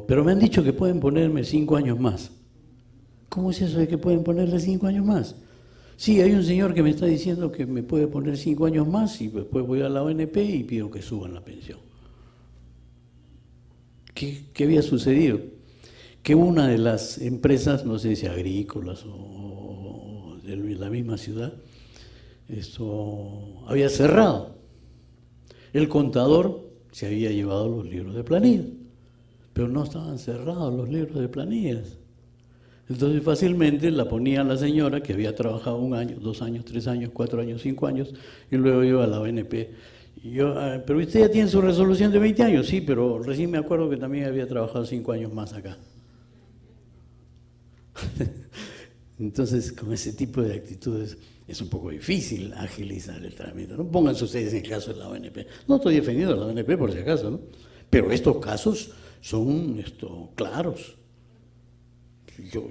Pero me han dicho que pueden ponerme 5 años más. ¿Cómo es eso de que pueden ponerle 5 años más? Sí, hay un señor que me está diciendo que me puede poner 5 años más y después voy a la ONP y pido que suban la pensión. ¿Qué había sucedido? Que una de las empresas, no sé si agrícolas o de la misma ciudad, había cerrado. El contador se había llevado los libros de planillas, pero no estaban cerrados los libros de planillas. Entonces fácilmente la ponía la señora que había trabajado 1 año, 2 años, 3 años, 4 años, 5 años, y luego iba a la ONP. Y yo, pero usted ya tiene su resolución de 20 años, sí, pero recién me acuerdo que también había trabajado 5 años más acá. Entonces, con ese tipo de actitudes es un poco difícil agilizar el trámite, ¿no? Pónganse ustedes en el caso de la ONP. No estoy defendiendo a la ONP por si acaso, ¿no? Pero estos casos son claros.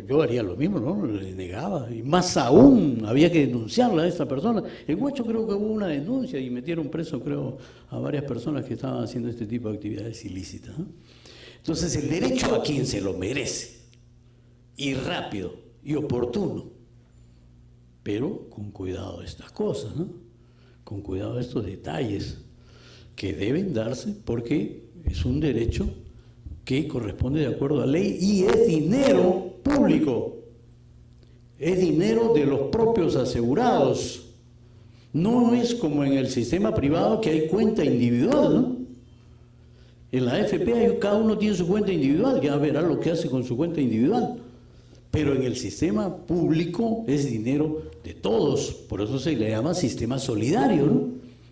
Yo haría lo mismo, ¿no? Le negaba. Y más aún, había que denunciarla a esta persona. En Huacho creo que hubo una denuncia y metieron preso, creo, a varias personas que estaban haciendo este tipo de actividades ilícitas, ¿no? Entonces, el derecho a quien se lo merece, y rápido, y oportuno, pero con cuidado de estas cosas, ¿no? Con cuidado de estos detalles que deben darse porque es un derecho que corresponde de acuerdo a ley y es dinero público, es dinero de los propios asegurados. No es como en el sistema privado que hay cuenta individual, ¿no? En la AFP cada uno tiene su cuenta individual, ya verá lo que hace con su cuenta individual. Pero en el sistema público es dinero de todos, por eso se le llama sistema solidario, ¿no?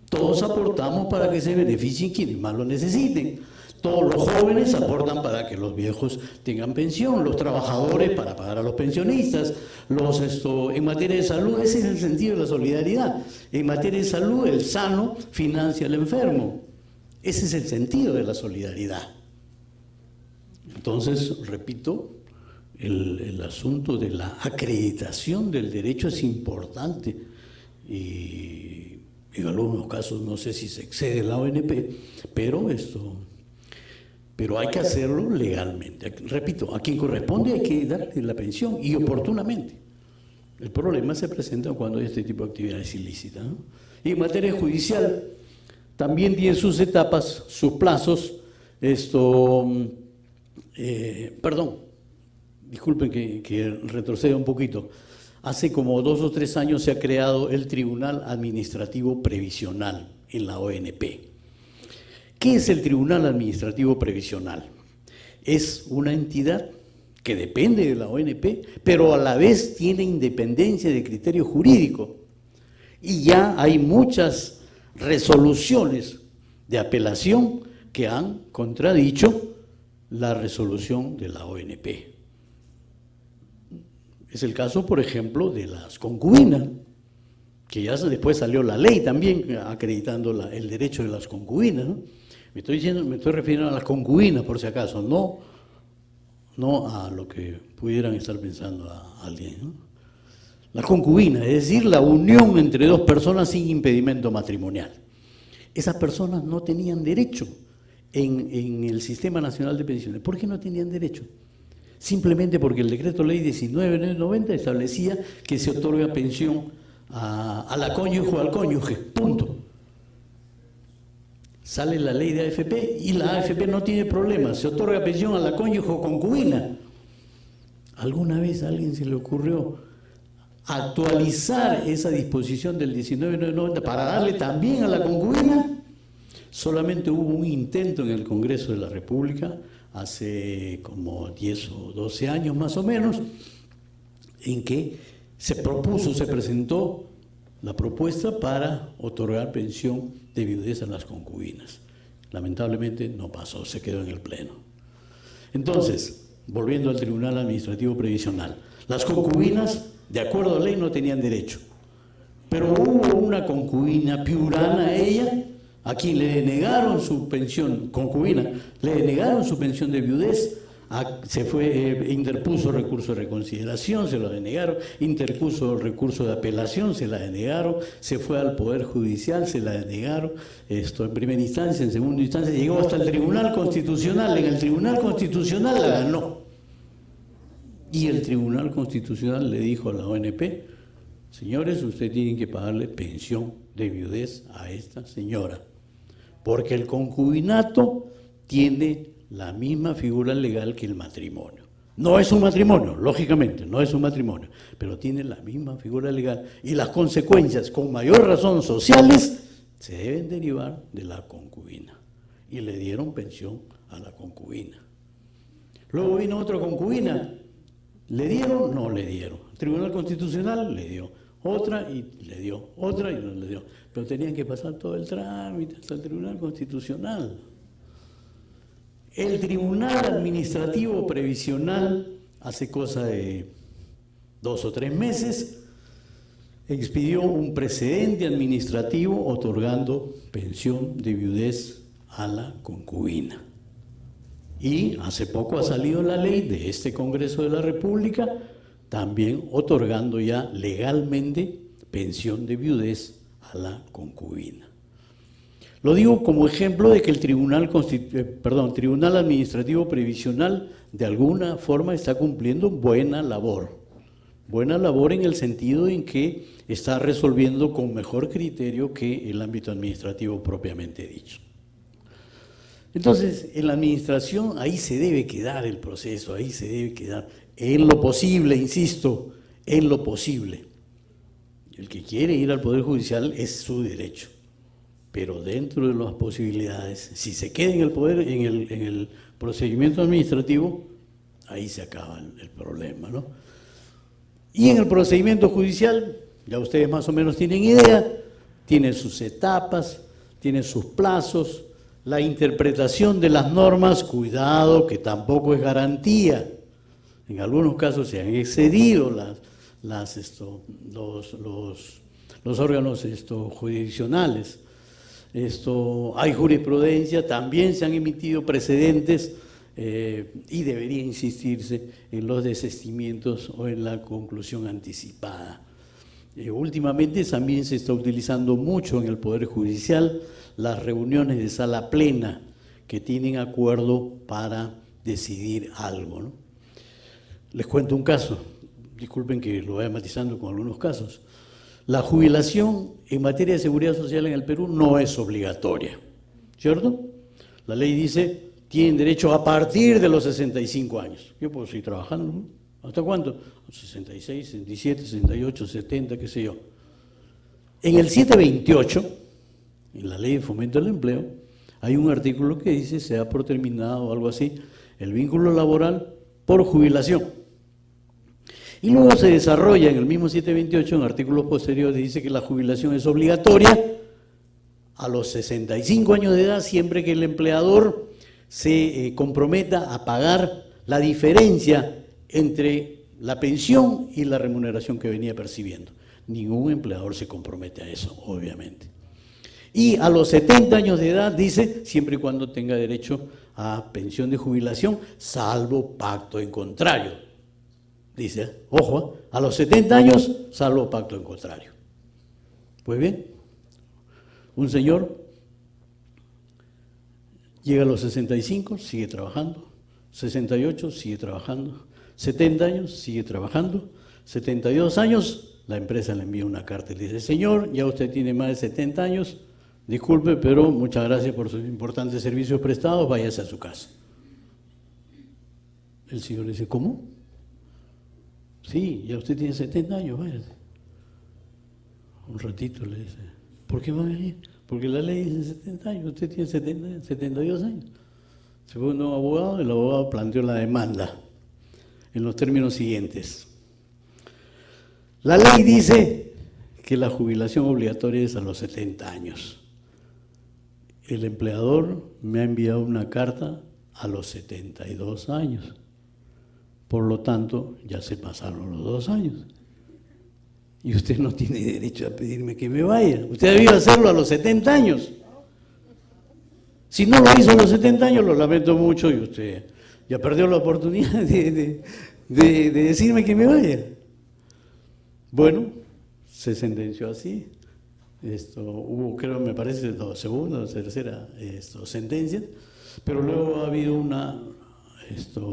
Todos aportamos para que se beneficien quienes más lo necesiten. Todos los jóvenes aportan para que los viejos tengan pensión, los trabajadores para pagar a los pensionistas, en materia de salud, ese es el sentido de la solidaridad. En materia de salud, el sano financia al enfermo. Ese es el sentido de la solidaridad. Entonces, repito, el asunto de la acreditación del derecho es importante y en algunos casos no sé si se excede la ONP, pero hay que hacerlo legalmente. Repito, a quien corresponde hay que darle la pensión y oportunamente. El problema se presenta cuando hay este tipo de actividades ilícitas, ¿no? Y en materia judicial también tiene sus etapas, sus plazos. Disculpen que retroceda un poquito. hace como 2 o 3 años se ha creado el Tribunal Administrativo Previsional en la ONP. ¿Qué es el Tribunal Administrativo Previsional? Es una entidad que depende de la ONP, pero a la vez tiene independencia de criterio jurídico. Y ya hay muchas resoluciones de apelación que han contradicho la resolución de la ONP. Es el caso, por ejemplo, de las concubinas, que ya después salió la ley también acreditando el derecho de las concubinas, ¿no? Me estoy refiriendo a las concubinas, por si acaso, no a lo que pudieran estar pensando a alguien, ¿no? La concubina, es decir, la unión entre dos personas sin impedimento matrimonial. Esas personas no tenían derecho en el Sistema Nacional de Pensiones. ¿Por qué no tenían derecho? Simplemente porque el Decreto Ley 1990 establecía que se otorga pensión a la cónyuge o al cónyuge, punto. Sale la ley de AFP y la AFP no tiene problema, se otorga pensión a la cónyuge o concubina. ¿Alguna vez a alguien se le ocurrió actualizar esa disposición del 1990 para darle también a la concubina? Solamente hubo un intento en el Congreso de la República hace como 10 o 12 años más o menos, en que se presentó la propuesta para otorgar pensión de viudez a las concubinas. Lamentablemente no pasó, se quedó en el Pleno. Entonces, volviendo al Tribunal Administrativo Previsional, las concubinas, de acuerdo a ley, no tenían derecho, pero hubo una concubina piurana, ella, a quien le denegaron su pensión, concubina, le denegaron su pensión de viudez, interpuso recurso de reconsideración, se lo denegaron, interpuso recurso de apelación, se la denegaron, se fue al Poder Judicial, se la denegaron, en primera instancia, en segunda instancia, llegó hasta el Tribunal Constitucional, en el Tribunal Constitucional la ganó. Y el Tribunal Constitucional le dijo a la ONP, señores, ustedes tienen que pagarle pensión de viudez a esta señora, porque el concubinato tiene la misma figura legal que el matrimonio. No es un matrimonio, lógicamente, no es un matrimonio, pero tiene la misma figura legal y las consecuencias, con mayor razón sociales, se deben derivar de la concubina. Y le dieron pensión a la concubina. Luego vino otra concubina, ¿le dieron? No le dieron. El Tribunal Constitucional le dio otra y le dio, otra y no le dio. Pero tenían que pasar todo el trámite hasta el Tribunal Constitucional. El Tribunal Administrativo Previsional, hace cosa de 2 o 3 meses, expidió un precedente administrativo otorgando pensión de viudez a la concubina. Y hace poco ha salido la ley de este Congreso de la República, también otorgando ya legalmente pensión de viudez a la concubina. Lo digo como ejemplo de que el Tribunal Administrativo Previsional de alguna forma está cumpliendo buena labor en el sentido en que está resolviendo con mejor criterio que el ámbito administrativo propiamente dicho. Entonces, en la administración ahí se debe quedar el proceso, ahí se debe quedar en lo posible, insisto, en lo posible. El que quiere ir al Poder Judicial es su derecho. Pero dentro de las posibilidades, si se queda en el poder, en el procedimiento administrativo, ahí se acaba el problema, ¿no? Y en el procedimiento judicial, ya ustedes más o menos tienen idea, tiene sus etapas, tiene sus plazos, la interpretación de las normas, cuidado, que tampoco es garantía. En algunos casos se han excedido los órganos jurisdiccionales. Hay jurisprudencia, también se han emitido precedentes y debería insistirse en los desistimientos o en la conclusión anticipada. Últimamente también se está utilizando mucho en el Poder Judicial las reuniones de sala plena que tienen acuerdo para decidir algo, ¿no? Les cuento un caso, disculpen que lo vaya matizando con algunos casos. La jubilación en materia de seguridad social en el Perú no es obligatoria, ¿cierto? La ley dice, tienen derecho a partir de los 65 años. Yo puedo seguir trabajando, ¿no? ¿Hasta cuánto? 66, 67, 68, 70, qué sé yo. En el 728, en la Ley de Fomento del Empleo, hay un artículo que dice, se da por terminado o algo así, el vínculo laboral por jubilación. Y luego se desarrolla en el mismo 728, en artículos posteriores, dice que la jubilación es obligatoria a los 65 años de edad, siempre que el empleador se comprometa a pagar la diferencia entre la pensión y la remuneración que venía percibiendo. Ningún empleador se compromete a eso, obviamente. Y a los 70 años de edad, dice, siempre y cuando tenga derecho a pensión de jubilación, salvo pacto en contrario. Dice, ojo, a los 70 años, salvo pacto en contrario. Pues bien, un señor llega a los 65, sigue trabajando, 68, sigue trabajando, 70 años, sigue trabajando, 72 años, la empresa le envía una carta y le dice, señor, ya usted tiene más de 70 años, disculpe, pero muchas gracias por sus importantes servicios prestados, váyase a su casa. El señor le dice, ¿cómo? Sí, ya usted tiene 70 años, váyase. Un ratito le dice, ¿por qué va a venir? Porque la ley dice 70 años, usted tiene 72 años. Se fue un nuevo abogado, el abogado planteó la demanda en los términos siguientes. La ley dice que la jubilación obligatoria es a los 70 años. El empleador me ha enviado una carta a los 72 años. Por lo tanto, ya se pasaron los 2 años. Y usted no tiene derecho a pedirme que me vaya. Usted debió hacerlo a los 70 años. Si no lo hizo a los 70 años, lo lamento mucho y usted ya perdió la oportunidad de decirme que me vaya. Bueno, se sentenció así. Hubo, creo, me parece, segunda o tercera sentencia, pero luego ha habido una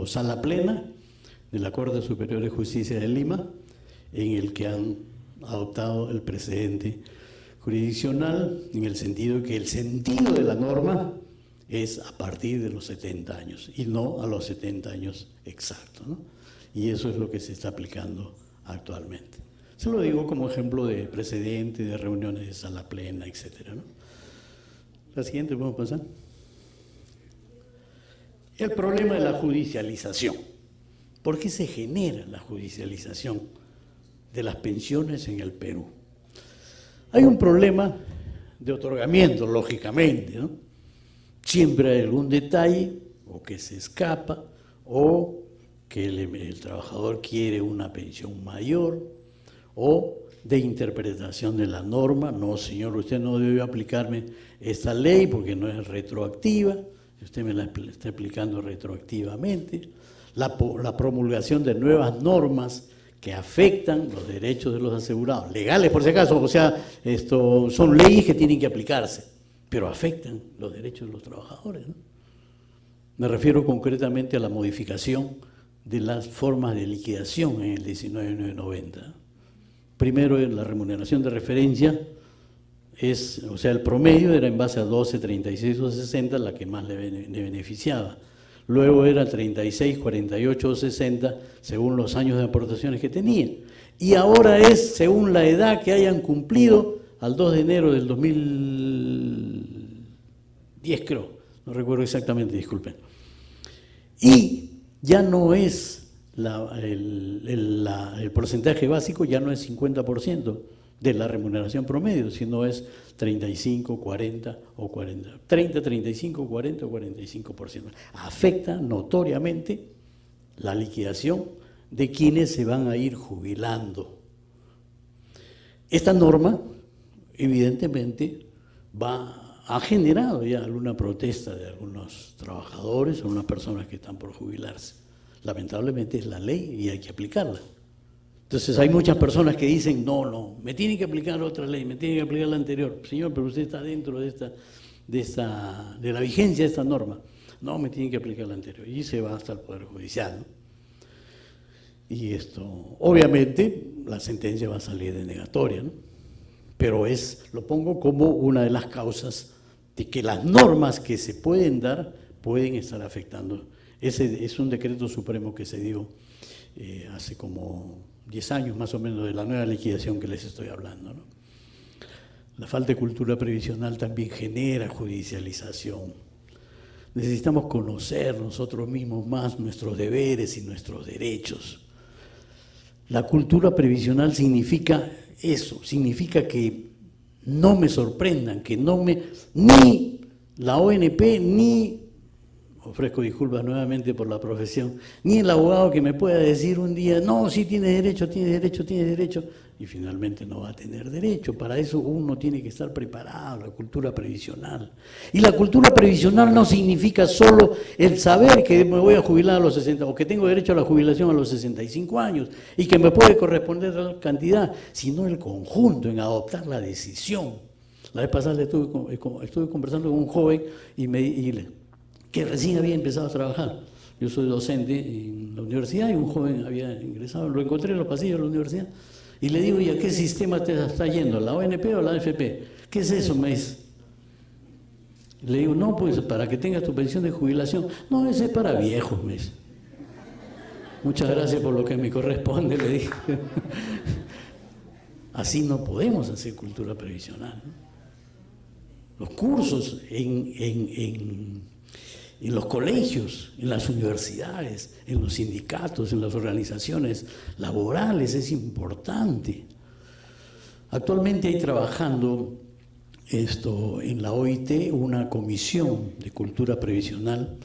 sala plena de la Corte Superior de Justicia de Lima, en el que han adoptado el precedente jurisdiccional, en el sentido que el sentido de la norma es a partir de los 70 años y no a los 70 años exactos, ¿no? Y eso es lo que se está aplicando actualmente. Se lo digo como ejemplo de precedente, de reuniones de sala plena, etcétera, ¿no? La siguiente, ¿podemos pasar? El problema de la judicialización. ¿Por qué se genera la judicialización de las pensiones en el Perú? Hay un problema de otorgamiento, lógicamente, ¿no? Siempre hay algún detalle, o que se escapa, o que el trabajador quiere una pensión mayor, o de interpretación de la norma. No, señor, usted no debe aplicarme esta ley porque no es retroactiva, usted me la está aplicando retroactivamente. La promulgación de nuevas normas que afectan los derechos de los asegurados, legales por si acaso, o sea, son leyes que tienen que aplicarse, pero afectan los derechos de los trabajadores, ¿no? Me refiero concretamente a la modificación de las formas de liquidación en el 19.990. Primero, la remuneración de referencia o sea, el promedio era en base a 12, 36 o 60, la que más le beneficiaba. Luego era 36, 48 o 60, según los años de aportaciones que tenía. Y ahora es según la edad que hayan cumplido al 2 de enero del 2010, creo. No recuerdo exactamente, disculpen. Y ya no es el porcentaje básico, ya no es 50% de la remuneración promedio, sino es 35, 40 o 40. 30, 35, 40 o 45%. Afecta notoriamente la liquidación de quienes se van a ir jubilando. Esta norma, evidentemente, ha generado ya alguna protesta de algunos trabajadores o unas personas que están por jubilarse. Lamentablemente es la ley y hay que aplicarla. Entonces hay muchas personas que dicen, no, me tienen que aplicar otra ley, me tienen que aplicar la anterior. Señor, pero usted está dentro de la vigencia de esta norma. No, me tienen que aplicar la anterior. Y se va hasta el Poder Judicial, ¿no? Y obviamente, la sentencia va a salir denegatoria, ¿no? Pero lo pongo como una de las causas de que las normas que se pueden dar pueden estar afectando Ese es un decreto supremo que se dio hace como 10 años más o menos de la nueva liquidación que les estoy hablando, ¿no? La falta de cultura previsional también genera judicialización. Necesitamos conocer nosotros mismos más nuestros deberes y nuestros derechos. La cultura previsional significa eso, significa que no me sorprendan, que no me, ni la ONP, ni, ofrezco disculpas nuevamente por la profesión, ni el abogado que me pueda decir un día, no, sí tiene derecho, tiene derecho, tiene derecho, y finalmente no va a tener derecho. Para eso uno tiene que estar preparado, la cultura previsional. Y la cultura previsional no significa solo el saber que me voy a jubilar a los 60, o que tengo derecho a la jubilación a los 65 años, y que me puede corresponder la cantidad, sino el conjunto, en adoptar la decisión. La vez pasada estuve conversando con un joven que recién había empezado a trabajar. Yo soy docente en la universidad y un joven había ingresado, lo encontré en los pasillos de la universidad, y le digo, ¿y a qué sistema te está yendo? ¿La ONP o la AFP? ¿Qué es eso? Me dice. Le digo, no, pues para que tengas tu pensión de jubilación. No, ese es para viejos, me dice. Muchas gracias por lo que me corresponde, le dije. Así no podemos hacer cultura previsional, ¿no? Los cursos en los colegios, en las universidades, en los sindicatos, en las organizaciones laborales, es importante. Actualmente hay trabajando en la OIT una comisión de cultura previsional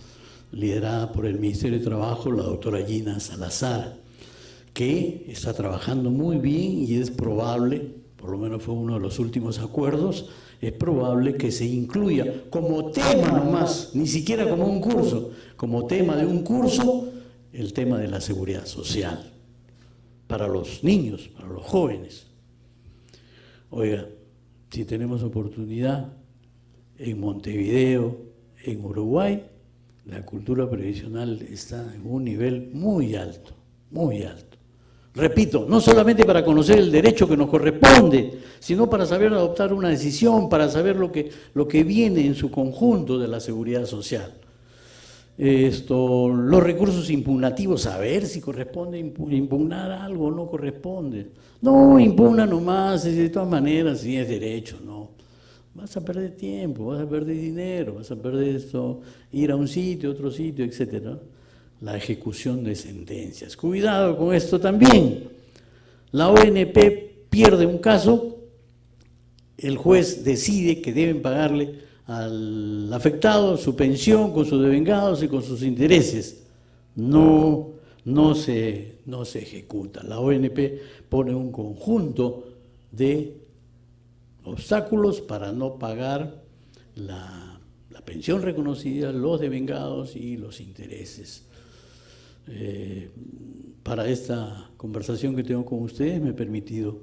liderada por el Ministerio de Trabajo, la doctora Gina Salazar, que está trabajando muy bien y es probable, por lo menos fue uno de los últimos acuerdos, es probable que se incluya como tema nomás, ni siquiera como un curso, como tema de un curso, el tema de la seguridad social para los niños, para los jóvenes. Oiga, si tenemos oportunidad en Montevideo, en Uruguay, la cultura previsional está en un nivel muy alto, muy alto. Repito, no solamente para conocer el derecho que nos corresponde, sino para saber adoptar una decisión, para saber lo que viene en su conjunto de la seguridad social. Los recursos impugnativos, saber si corresponde impugnar algo o no corresponde. No, impugna nomás, de todas maneras, si es derecho, no. Vas a perder tiempo, vas a perder dinero, vas a perder ir a un sitio, otro sitio, etcétera. La ejecución de sentencias. Cuidado con esto también. La ONP pierde un caso, el juez decide que deben pagarle al afectado su pensión con sus devengados y con sus intereses. No se ejecuta. La ONP pone un conjunto de obstáculos para no pagar la pensión reconocida, los devengados y los intereses. Para esta conversación que tengo con ustedes me he permitido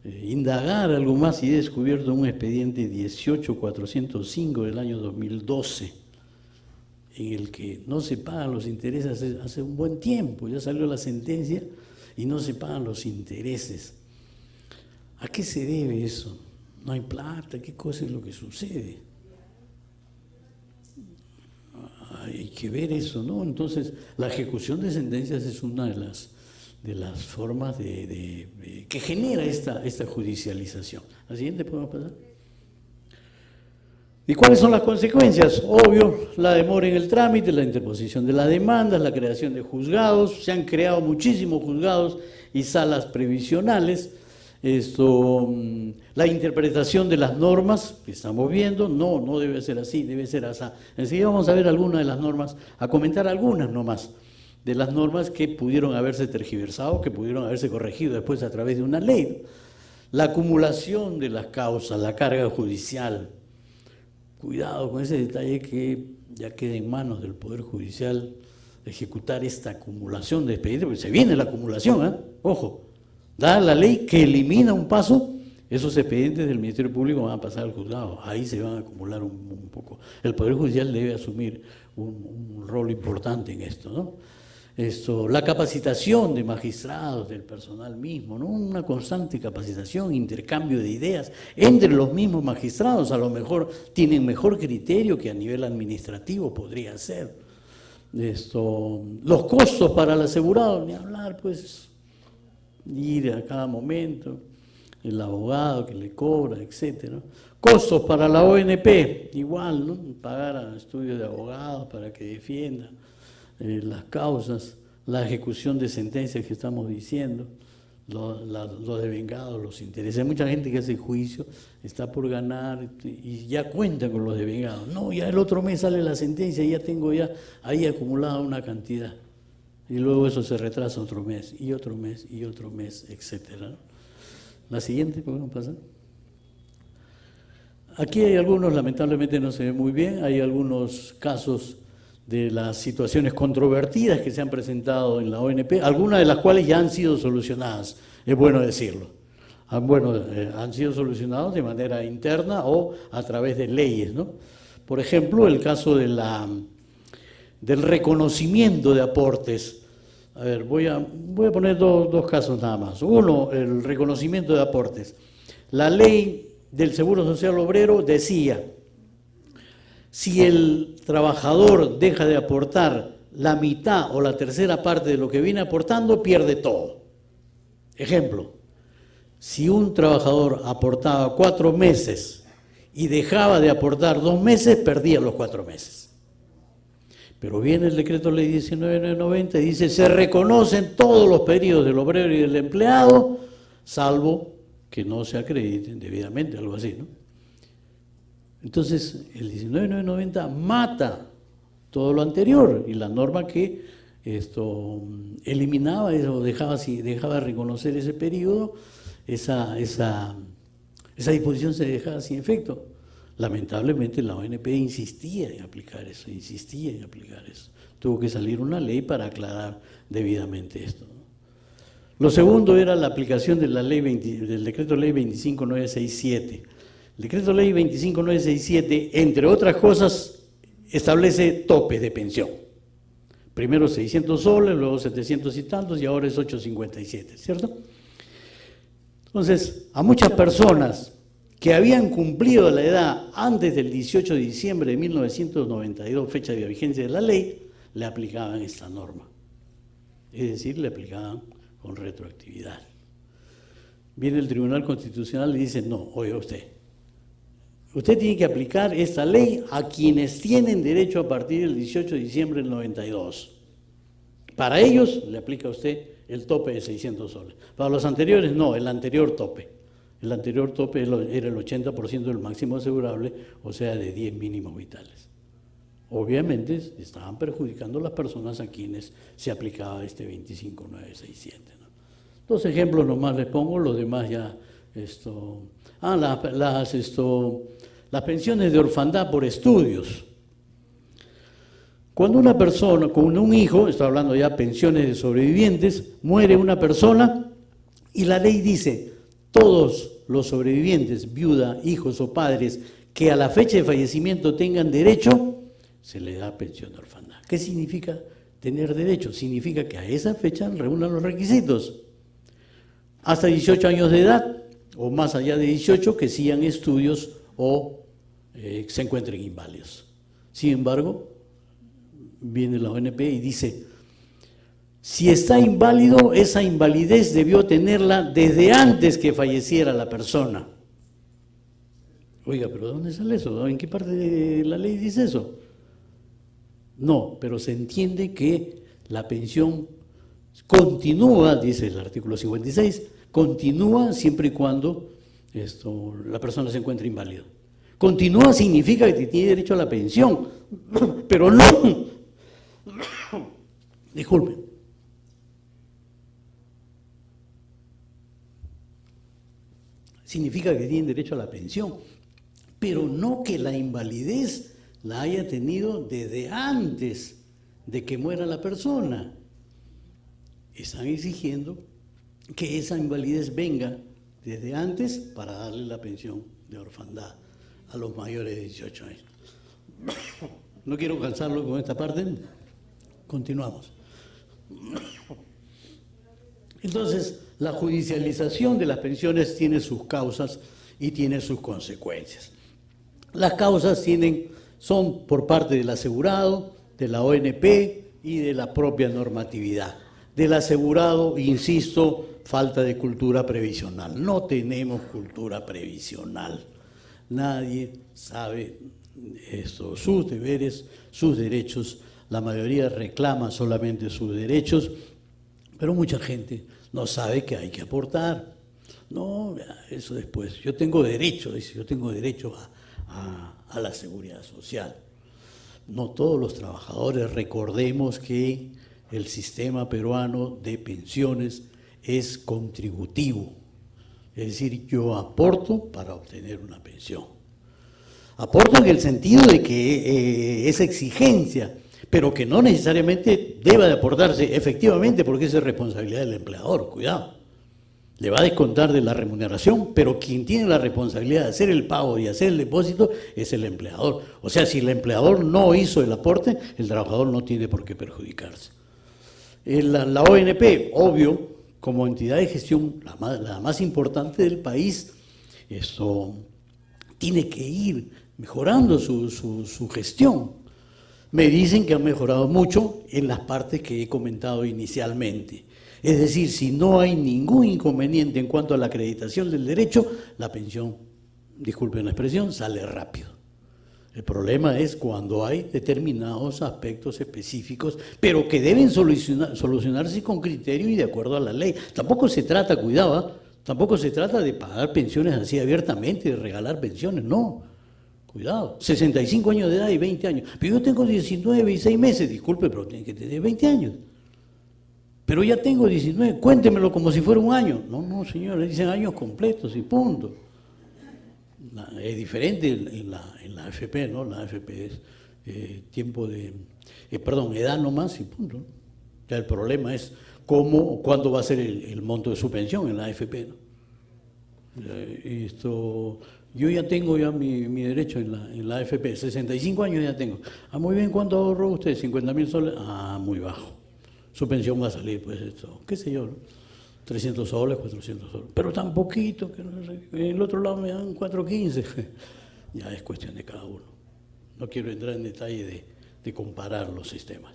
indagar algo más y he descubierto un expediente 18405 del año 2012 en el que no se pagan los intereses hace un buen tiempo, ya salió la sentencia y no se pagan los intereses. ¿A qué se debe eso? No hay plata, ¿qué cosa es lo que sucede? Hay que ver eso, ¿no? Entonces, la ejecución de sentencias es una de las formas que genera esta judicialización. ¿La siguiente podemos pasar? ¿Y cuáles son las consecuencias? Obvio, la demora en el trámite, la interposición de las demandas, la creación de juzgados. Se han creado muchísimos juzgados y salas previsionales. La interpretación de las normas que estamos viendo, no debe ser así, debe ser así. Enseguida vamos a ver algunas de las normas, a comentar algunas nomás de las normas que pudieron haberse tergiversado, que pudieron haberse corregido después a través de una ley. La acumulación de las causas, la carga judicial. Cuidado con ese detalle que ya queda en manos del Poder Judicial ejecutar esta acumulación de expedientes, porque se viene la acumulación, ¿eh? Ojo. Da la ley que elimina un paso, esos expedientes del Ministerio Público van a pasar al juzgado, ahí se van a acumular un poco. El Poder Judicial debe asumir un rol importante en esto, ¿no? La capacitación de magistrados, del personal mismo, ¿no? Una constante capacitación, intercambio de ideas entre los mismos magistrados, a lo mejor tienen mejor criterio que a nivel administrativo podría ser. Los costos para el asegurado, ni hablar, pues, ir a cada momento, el abogado que le cobra, etcétera. Costos para la ONP, igual, ¿no? Pagar a estudios de abogados para que defienda las causas, la ejecución de sentencias que estamos diciendo, los devengados, los intereses. Hay mucha gente que hace juicio, está por ganar y ya cuenta con los devengados. No, ya el otro mes sale la sentencia y ya tengo ya ahí acumulada una cantidad. Y luego eso se retrasa otro mes, y otro mes, y otro mes, etcétera. La siguiente, ¿podemos pasar? Aquí hay algunos, lamentablemente no se ve muy bien, hay algunos casos de las situaciones controvertidas que se han presentado en la ONP, algunas de las cuales ya han sido solucionadas, es bueno decirlo. Han sido solucionados de manera interna o a través de leyes, ¿no? Por ejemplo, el caso de del reconocimiento de aportes. A ver, voy a poner dos casos nada más. Uno, el reconocimiento de aportes. La ley del Seguro Social Obrero decía: si el trabajador deja de aportar la mitad o la tercera parte de lo que viene aportando, pierde todo. Ejemplo, si un trabajador aportaba 4 meses y dejaba de aportar 2 meses, perdía los 4 meses. Pero viene el decreto ley 19990 y dice: se reconocen todos los periodos del obrero y del empleado, salvo que no se acrediten debidamente, algo así, ¿no? Entonces, el 19990 mata todo lo anterior y la norma que eliminaba eso, dejaba de reconocer ese periodo, esa disposición se dejaba sin efecto. Lamentablemente la ONP insistía en aplicar eso, Tuvo que salir una ley para aclarar debidamente esto, ¿no? Lo segundo era la aplicación de del decreto ley 25967. El decreto ley 25967, entre otras cosas, establece topes de pensión. Primero 600 soles, luego 700 y tantos, y ahora es 857, ¿cierto? Entonces, a muchas personas que habían cumplido la edad antes del 18 de diciembre de 1992, fecha de vigencia de la ley, le aplicaban esta norma. Es decir, le aplicaban con retroactividad. Viene el Tribunal Constitucional y dice: no, oiga usted tiene que aplicar esta ley a quienes tienen derecho a partir del 18 de diciembre del 92. Para ellos le aplica a usted el tope de 600 soles. Para los anteriores no, el anterior tope. El anterior tope era el 80% del máximo asegurable, o sea, de 10 mínimos vitales. Obviamente estaban perjudicando a las personas a quienes se aplicaba este 25967, ¿no? Dos ejemplos nomás les pongo, los demás ya... las pensiones de orfandad por estudios. Cuando una persona con un hijo, estoy hablando ya pensiones de sobrevivientes, muere una persona y la ley dice: todos los sobrevivientes, viuda, hijos o padres que a la fecha de fallecimiento tengan derecho, se le da pensión de orfandad. ¿Qué significa tener derecho? Significa que a esa fecha reúnan los requisitos. Hasta 18 años de edad, o más allá de 18, que sigan estudios o se encuentren inválidos. Sin embargo, viene la ONP y dice: si está inválido, esa invalidez debió tenerla desde antes que falleciera la persona. Oiga, ¿pero dónde sale eso? ¿En qué parte de la ley dice eso? No, pero se entiende que la pensión continúa, dice el artículo 56, continúa siempre y cuando la persona se encuentre inválido. Continúa significa que tiene derecho a la pensión, pero no, disculpe, significa que tiene derecho a la pensión, pero no que la invalidez la haya tenido desde antes de que muera la persona. Están exigiendo que esa invalidez venga desde antes para darle la pensión de orfandad a los mayores de 18 años. No quiero cansarlo con esta parte, continuamos. Entonces, la judicialización de las pensiones tiene sus causas y tiene sus consecuencias. Las causas son por parte del asegurado, de la ONP y de la propia normatividad. Del asegurado, insisto, falta de cultura previsional. No tenemos cultura previsional. Nadie sabe esto, sus deberes, sus derechos. La mayoría reclama solamente sus derechos, pero mucha gente no sabe que hay que aportar. No, eso después. Yo tengo derecho, dice, yo tengo derecho a la seguridad social. No todos los trabajadores, recordemos que el sistema peruano de pensiones es contributivo. Es decir, yo aporto para obtener una pensión. Aporto en el sentido de que es exigencia, pero que no necesariamente deba de aportarse efectivamente porque esa es responsabilidad del empleador, cuidado. Le va a descontar de la remuneración, pero quien tiene la responsabilidad de hacer el pago y hacer el depósito es el empleador. O sea, si el empleador no hizo el aporte, el trabajador no tiene por qué perjudicarse. La ONP, obvio, como entidad de gestión, la más importante del país, eso tiene que ir mejorando su gestión. Me dicen que han mejorado mucho en las partes que he comentado inicialmente. Es decir, si no hay ningún inconveniente en cuanto a la acreditación del derecho, la pensión, disculpen la expresión, sale rápido. El problema es cuando hay determinados aspectos específicos, pero que deben solucionarse con criterio y de acuerdo a la ley. Tampoco se trata, cuidado, tampoco se trata de pagar pensiones así abiertamente, de regalar pensiones, no. Cuidado, 65 años de edad y 20 años. Pero yo tengo 19 y 6 meses, disculpe, pero tiene que tener 20 años. Pero ya tengo 19, cuéntemelo como si fuera un año. No, no, señor, le dicen años completos y punto. Es diferente en la AFP, ¿no? La AFP es tiempo de, edad nomás y punto. Ya el problema es cuándo va a ser el monto de su pensión en la AFP, ¿no? Yo ya tengo mi derecho en la AFP, 65 años ya tengo. Ah, muy bien, ¿cuánto ahorró usted? 50.000 soles. Ah, muy bajo. Su pensión va a salir, pues, qué sé yo, ¿no? 300 soles, 400 soles. Pero tan poquito, que en el otro lado me dan 415. Ya es cuestión de cada uno. No quiero entrar en detalle de comparar los sistemas.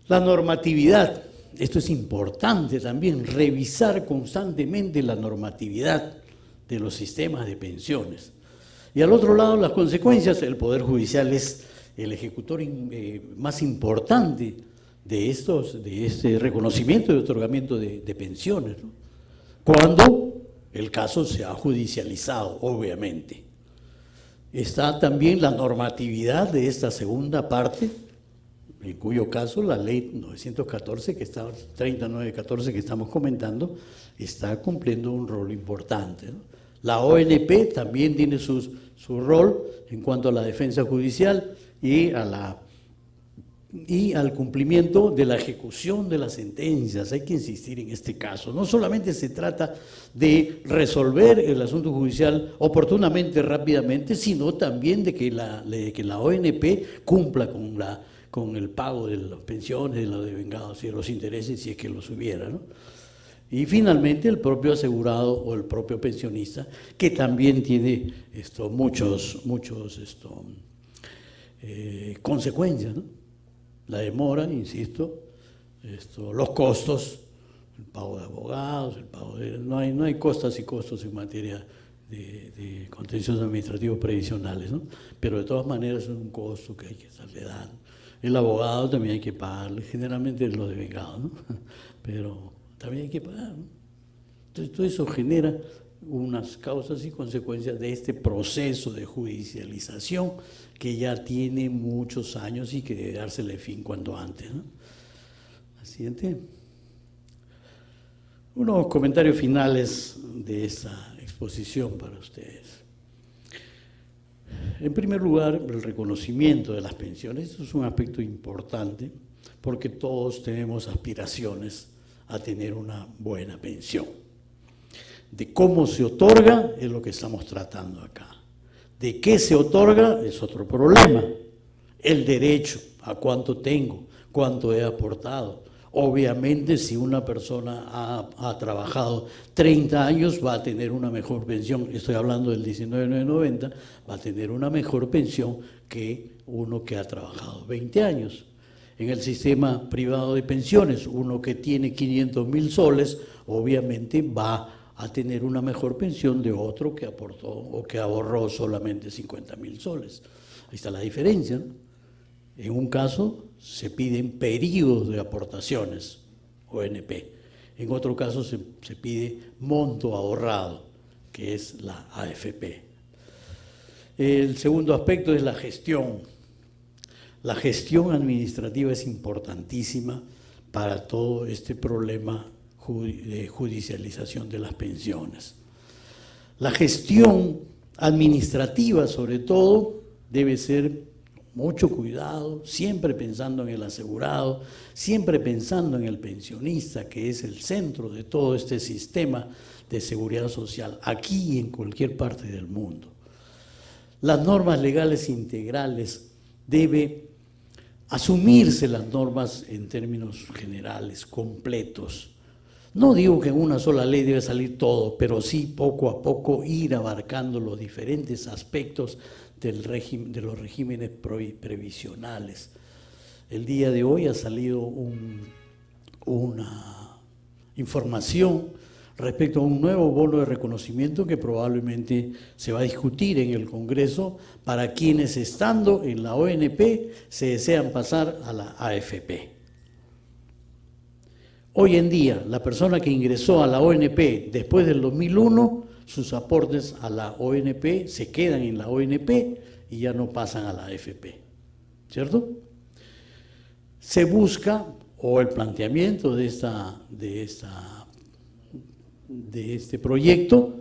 La normatividad, esto es importante también, revisar constantemente la normatividad de los sistemas de pensiones. Y al otro lado, las consecuencias, el Poder Judicial es el ejecutor más importante de este reconocimiento y otorgamiento de pensiones, ¿no? Cuando el caso se ha judicializado, obviamente. Está también la normatividad de esta segunda parte, en cuyo caso la ley 914, 3914 que estamos comentando, está cumpliendo un rol importante, ¿no? La ONP también tiene su rol en cuanto a la defensa judicial y al cumplimiento de la ejecución de las sentencias. Hay que insistir en este caso. No solamente se trata de resolver el asunto judicial oportunamente, rápidamente, sino también de que la ONP cumpla con el pago de las pensiones, de los devengados y de los intereses, si es que los hubiera, ¿no? Y finalmente el propio asegurado o el propio pensionista, que también tiene muchos consecuencias, ¿no? La demora, insisto, los costos, el pago de abogados, no hay costas y costos en materia de contenciosos administrativos previsionales, ¿no? Pero de todas maneras es un costo que hay que estarle dando. El abogado también hay que pagarle, generalmente los devengados, ¿no? Pero también hay que pagar, ¿no? Entonces todo eso genera unas causas y consecuencias de este proceso de judicialización que ya tiene muchos años y que debe dársele fin cuanto antes, ¿no? La siguiente. Unos comentarios finales de esta exposición para ustedes. En primer lugar, el reconocimiento de las pensiones. Esto es un aspecto importante porque todos tenemos aspiraciones a tener una buena pensión. De cómo se otorga es lo que estamos tratando acá. De qué se otorga es otro problema. El derecho, a cuánto tengo, cuánto he aportado. Obviamente, si una persona ha trabajado 30 años, va a tener una mejor pensión. Estoy hablando del 19.990, va a tener una mejor pensión que uno que ha trabajado 20 años. En el sistema privado de pensiones, uno que tiene 500.000 soles, obviamente va a tener una mejor pensión de otro que aportó o que ahorró solamente 50.000 soles. Ahí está la diferencia, ¿no? En un caso se piden periodos de aportaciones, ONP. En otro caso se pide monto ahorrado, que es la AFP. El segundo aspecto es la gestión. La gestión administrativa es importantísima para todo este problema de judicialización de las pensiones. La gestión administrativa, sobre todo, debe ser mucho cuidado, siempre pensando en el asegurado, siempre pensando en el pensionista, que es el centro de todo este sistema de seguridad social, aquí y en cualquier parte del mundo. Las normas legales integrales debe asumirse las normas en términos generales, completos. No digo que en una sola ley debe salir todo, pero sí poco a poco ir abarcando los diferentes aspectos de los regímenes previsionales. El día de hoy ha salido una información respecto a un nuevo bono de reconocimiento que probablemente se va a discutir en el Congreso para quienes, estando en la ONP, se desean pasar a la AFP. Hoy en día, la persona que ingresó a la ONP después del 2001, sus aportes a la ONP se quedan en la ONP y ya no pasan a la AFP, ¿cierto? Se busca, o el planteamiento de este proyecto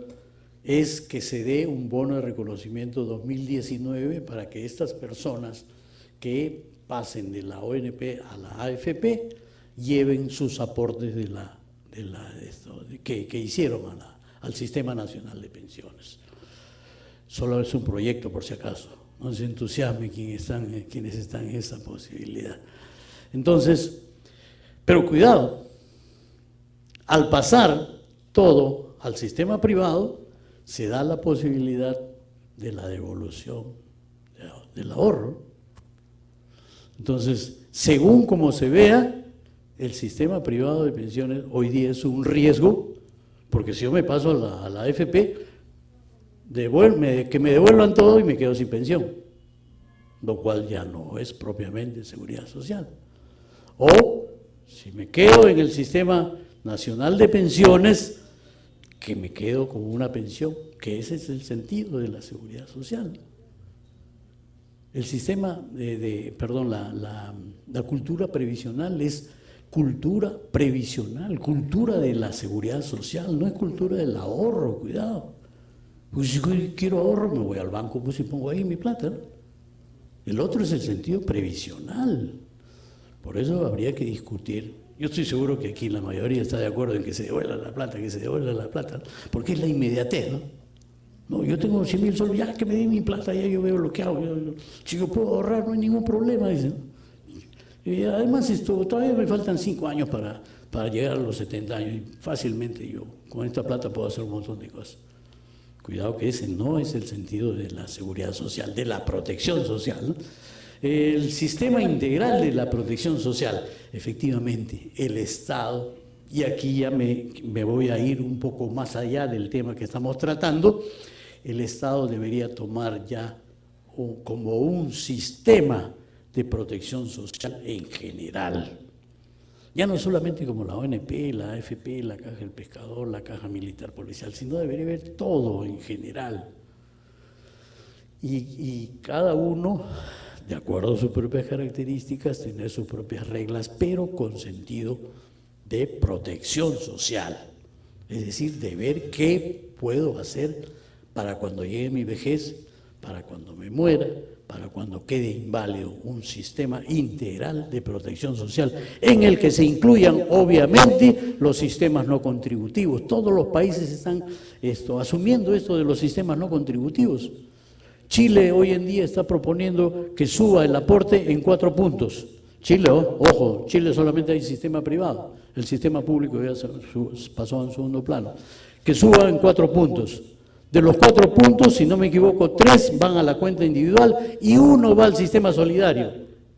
es que se dé un bono de reconocimiento 2019 para que estas personas que pasen de la ONP a la AFP lleven sus aportes que hicieron al Sistema Nacional de Pensiones. Solo es un proyecto, por si acaso, no se entusiasmen quienes están en esa posibilidad. Entonces, pero cuidado, al pasar todo al sistema privado, se da la posibilidad de la devolución del ahorro. Entonces, según como se vea, el sistema privado de pensiones hoy día es un riesgo, porque si yo me paso a la AFP, que me devuelvan todo y me quedo sin pensión, lo cual ya no es propiamente seguridad social. O si me quedo en el Sistema Nacional de Pensiones, que me quedo con una pensión, que ese es el sentido de la seguridad social. El sistema la cultura previsional es cultura previsional, cultura de la seguridad social, no es cultura del ahorro, cuidado. Pues si quiero ahorro, me voy al banco pues, y pongo ahí mi plata, ¿no? El otro es el sentido previsional. Por eso habría que discutir. Yo estoy seguro que aquí la mayoría está de acuerdo en que se devuelva la plata, porque es la inmediatez, ¿no? No, yo tengo 100.000 soles, ya que me den mi plata, ya yo veo lo que hago. Si yo puedo ahorrar, no hay ningún problema, dicen. Y además todavía me faltan 5 años para llegar a los 70 años y fácilmente yo con esta plata puedo hacer un montón de cosas. Cuidado que ese no es el sentido de la seguridad social, de la protección social, ¿no? El sistema integral de la protección social, efectivamente, el Estado, y aquí ya me voy a ir un poco más allá del tema que estamos tratando, el Estado debería tomar ya como un sistema de protección social en general. Ya no solamente como la ONP, la AFP, la Caja del Pescador, la Caja Militar Policial, sino debería ver todo en general. Y cada uno, de acuerdo a sus propias características, tener sus propias reglas, pero con sentido de protección social. Es decir, de ver qué puedo hacer para cuando llegue mi vejez, para cuando me muera, para cuando quede inválido, un sistema integral de protección social en el que se incluyan obviamente los sistemas no contributivos. Todos los países están asumiendo esto de los sistemas no contributivos. Chile hoy en día está proponiendo que suba el aporte en 4 puntos. Chile, ojo, Chile solamente hay sistema privado, el sistema público ya pasó a un segundo plano. Que suba en 4 puntos, De los 4 puntos, si no me equivoco, 3 van a la cuenta individual y 1 va al sistema solidario,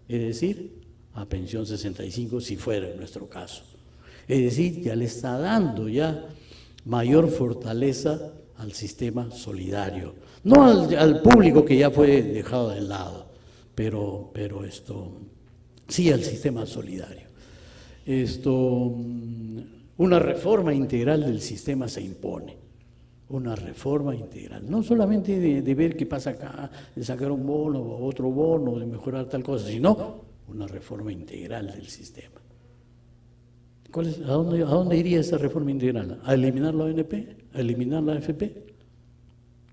es decir, a pensión 65 si fuera en nuestro caso. Es decir, ya le está dando ya mayor fortaleza al sistema solidario, no al público que ya fue dejado de lado, pero sí al sistema solidario. Una reforma integral del sistema se impone, una reforma integral, no solamente de ver qué pasa acá, de sacar un bono o otro bono, de mejorar tal cosa, sino una reforma integral del sistema. ¿A dónde iría esa reforma integral? ¿A eliminar la ONP? ¿A eliminar la AFP?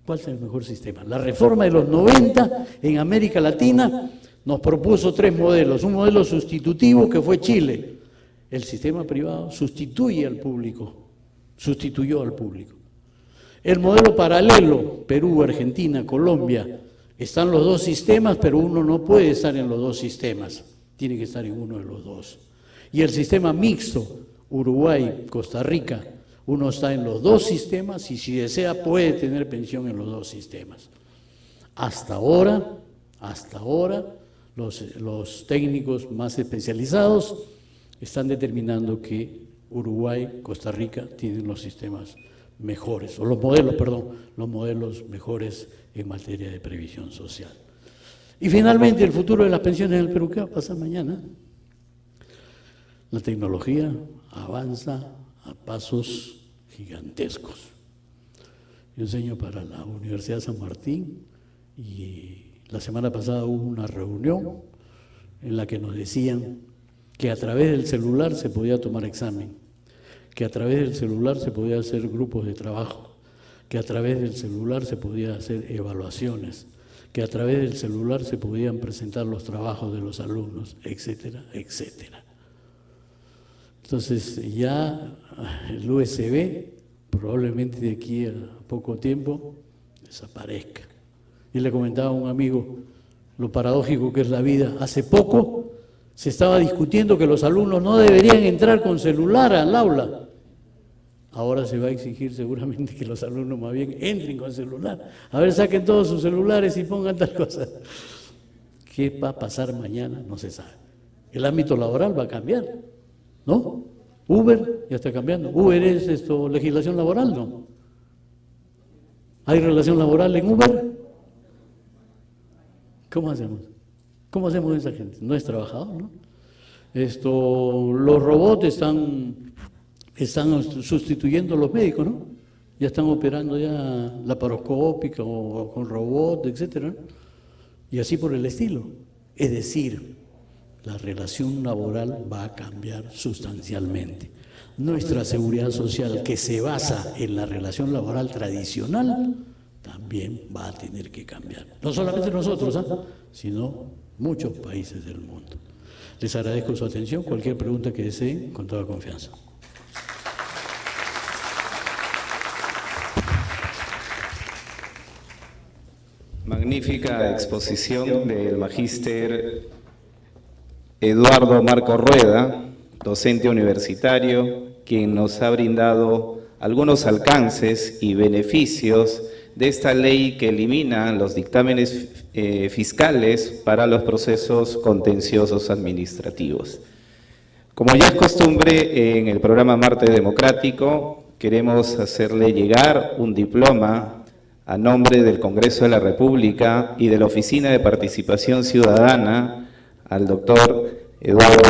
¿Cuál es el mejor sistema? La reforma de los 90 en América Latina nos propuso 3 modelos. Un modelo sustitutivo que fue Chile. El sistema privado sustituye al público, sustituyó al público. El modelo paralelo, Perú, Argentina, Colombia, están los 2 sistemas, pero uno no puede estar en los 2 sistemas, tiene que estar en uno de los 2. Y el sistema mixto, Uruguay, Costa Rica, uno está en los 2 sistemas y si desea puede tener pensión en los 2 sistemas. Hasta ahora, los técnicos más especializados están determinando que Uruguay, Costa Rica tienen los sistemas mejores, o los modelos mejores en materia de previsión social. Y finalmente, el futuro de las pensiones en el Perú, ¿qué va a pasar mañana? La tecnología avanza a pasos gigantescos. Yo enseño para la Universidad de San Martín y la semana pasada hubo una reunión en la que nos decían que a través del celular se podía tomar examen, que a través del celular se podía hacer grupos de trabajo, que a través del celular se podía hacer evaluaciones, que a través del celular se podían presentar los trabajos de los alumnos, etcétera, etcétera. Entonces ya el USB probablemente de aquí a poco tiempo desaparezca. Y le comentaba a un amigo lo paradójico que es la vida. Hace poco se estaba discutiendo que los alumnos no deberían entrar con celular al aula. Ahora se va a exigir seguramente que los alumnos más bien entren con celular. A ver, saquen todos sus celulares y pongan tal cosa. ¿Qué va a pasar mañana? No se sabe. El ámbito laboral va a cambiar, ¿no? Uber ya está cambiando. Uber es legislación laboral, ¿no? ¿Hay relación laboral en Uber? ¿Cómo hacemos? ¿Cómo hacemos esa gente? No es trabajador, ¿no? Los robots están sustituyendo a los médicos, ¿no? Ya están operando ya laparoscópica o con robot, etcétera, ¿no? Y así por el estilo. Es decir, la relación laboral va a cambiar sustancialmente. Nuestra seguridad social, que se basa en la relación laboral tradicional, también va a tener que cambiar. No solamente nosotros, sino muchos países del mundo. Les agradezco su atención. Cualquier pregunta que deseen, con toda confianza. Magnífica exposición del magíster Eduardo Marco Rueda, docente universitario, quien nos ha brindado algunos alcances y beneficios de esta ley que elimina los dictámenes fiscales para los procesos contenciosos administrativos. Como ya es costumbre en el programa Marte Democrático, queremos hacerle llegar un diploma a nombre del Congreso de la República y de la Oficina de Participación Ciudadana al doctor Eduardo.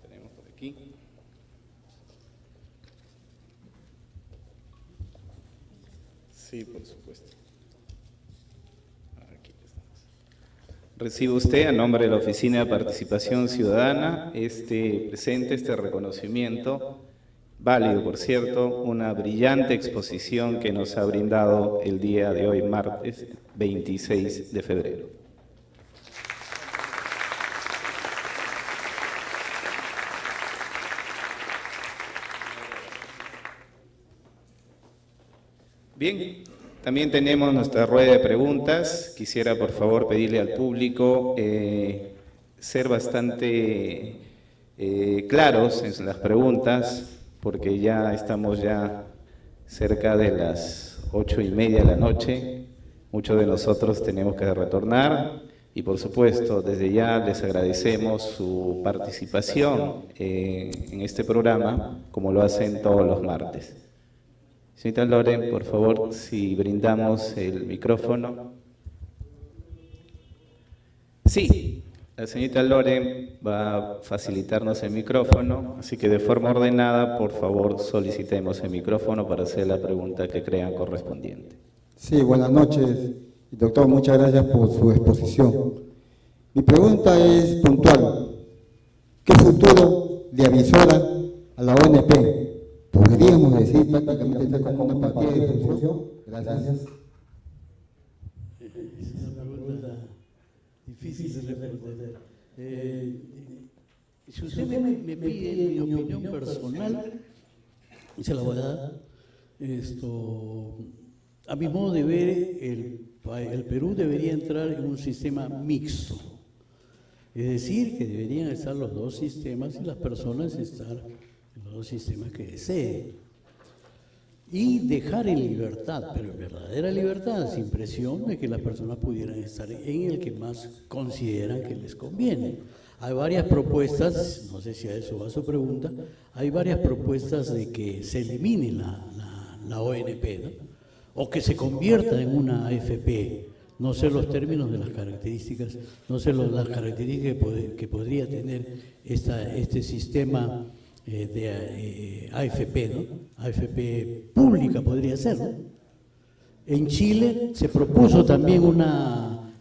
Tenemos por aquí. Sí, por supuesto. Aquí estamos. Recibe usted a nombre de la Oficina de Participación Ciudadana este reconocimiento, válido por cierto, una brillante exposición que nos ha brindado el día de hoy, martes 26 de febrero. Bien, también tenemos nuestra rueda de preguntas. Quisiera por favor pedirle al público ser bastante claros en las preguntas, porque ya estamos cerca de las 8:30 de la noche. Muchos de nosotros tenemos que retornar y, por supuesto, desde ya les agradecemos su participación en este programa, como lo hacen todos los martes. Señorita Loren, por favor, si brindamos el micrófono. Sí, la señorita Loren va a facilitarnos el micrófono, así que de forma ordenada, por favor, solicitemos el micrófono para hacer la pregunta que crean correspondiente. Sí, buenas noches, doctor, muchas gracias por su exposición. Mi pregunta es puntual. ¿Qué futuro le avisora a la ONP? ¿Podríamos decir prácticamente está como una partida de difusión? Gracias. Es una pregunta difícil de responder. Si usted me pide mi opinión personal, se la voy a dar. A mi modo de ver, el Perú debería entrar en un sistema mixto. Es decir, que deberían estar los dos sistemas y las personas estar en los dos sistemas que deseen. Y dejar en libertad, pero en verdadera libertad, sin presión de que las personas pudieran estar en el que más consideran que les conviene. Hay varias propuestas, no sé si a eso va su pregunta, hay varias propuestas de que se elimine la ONP, ¿no? O que se convierta en una AFP. No sé los términos de las características, no sé las características que podría tener este sistema de AFP, ¿no? AFP pública podría ser, ¿no? En Chile se propuso también una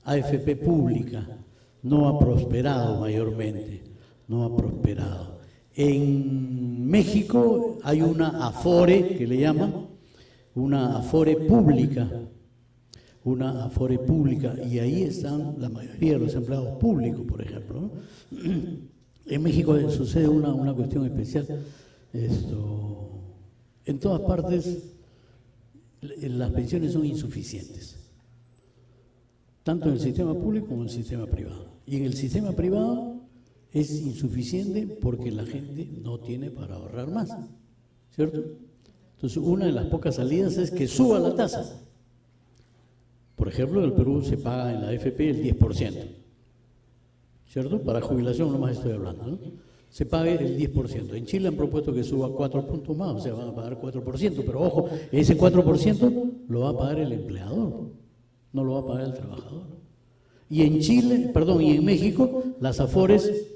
AFP pública, no ha prosperado mayormente, no ha prosperado. En México hay una AFORE, que le llaman, una AFORE pública, y ahí están la mayoría de los empleados públicos, por ejemplo, ¿no? En México sucede una cuestión especial. En todas partes las pensiones son insuficientes, tanto en el sistema público como en el sistema privado. Y en el sistema privado es insuficiente porque la gente no tiene para ahorrar más, ¿cierto? Entonces, una de las pocas salidas es que suba la tasa. Por ejemplo, en el Perú se paga en la AFP el 10%, ¿cierto? Para jubilación nomás estoy hablando, ¿no? Se pague el 10%. En Chile han propuesto que suba 4 puntos más, o sea, van a pagar 4%, pero ojo, ese 4% lo va a pagar el empleador, no lo va a pagar el trabajador. Y en Chile, y en México, las AFORES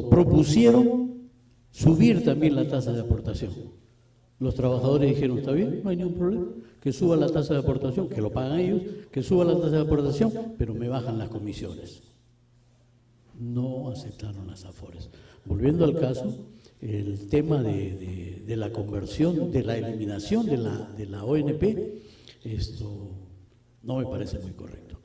propusieron subir también la tasa de aportación. Los trabajadores dijeron, está bien, no hay ningún problema, que suba la tasa de aportación, que lo pagan ellos, que suba la tasa de aportación, pero me bajan las comisiones. No aceptaron las AFORES. Volviendo al caso, el tema de la conversión, de la eliminación de la ONP, no me parece muy correcto.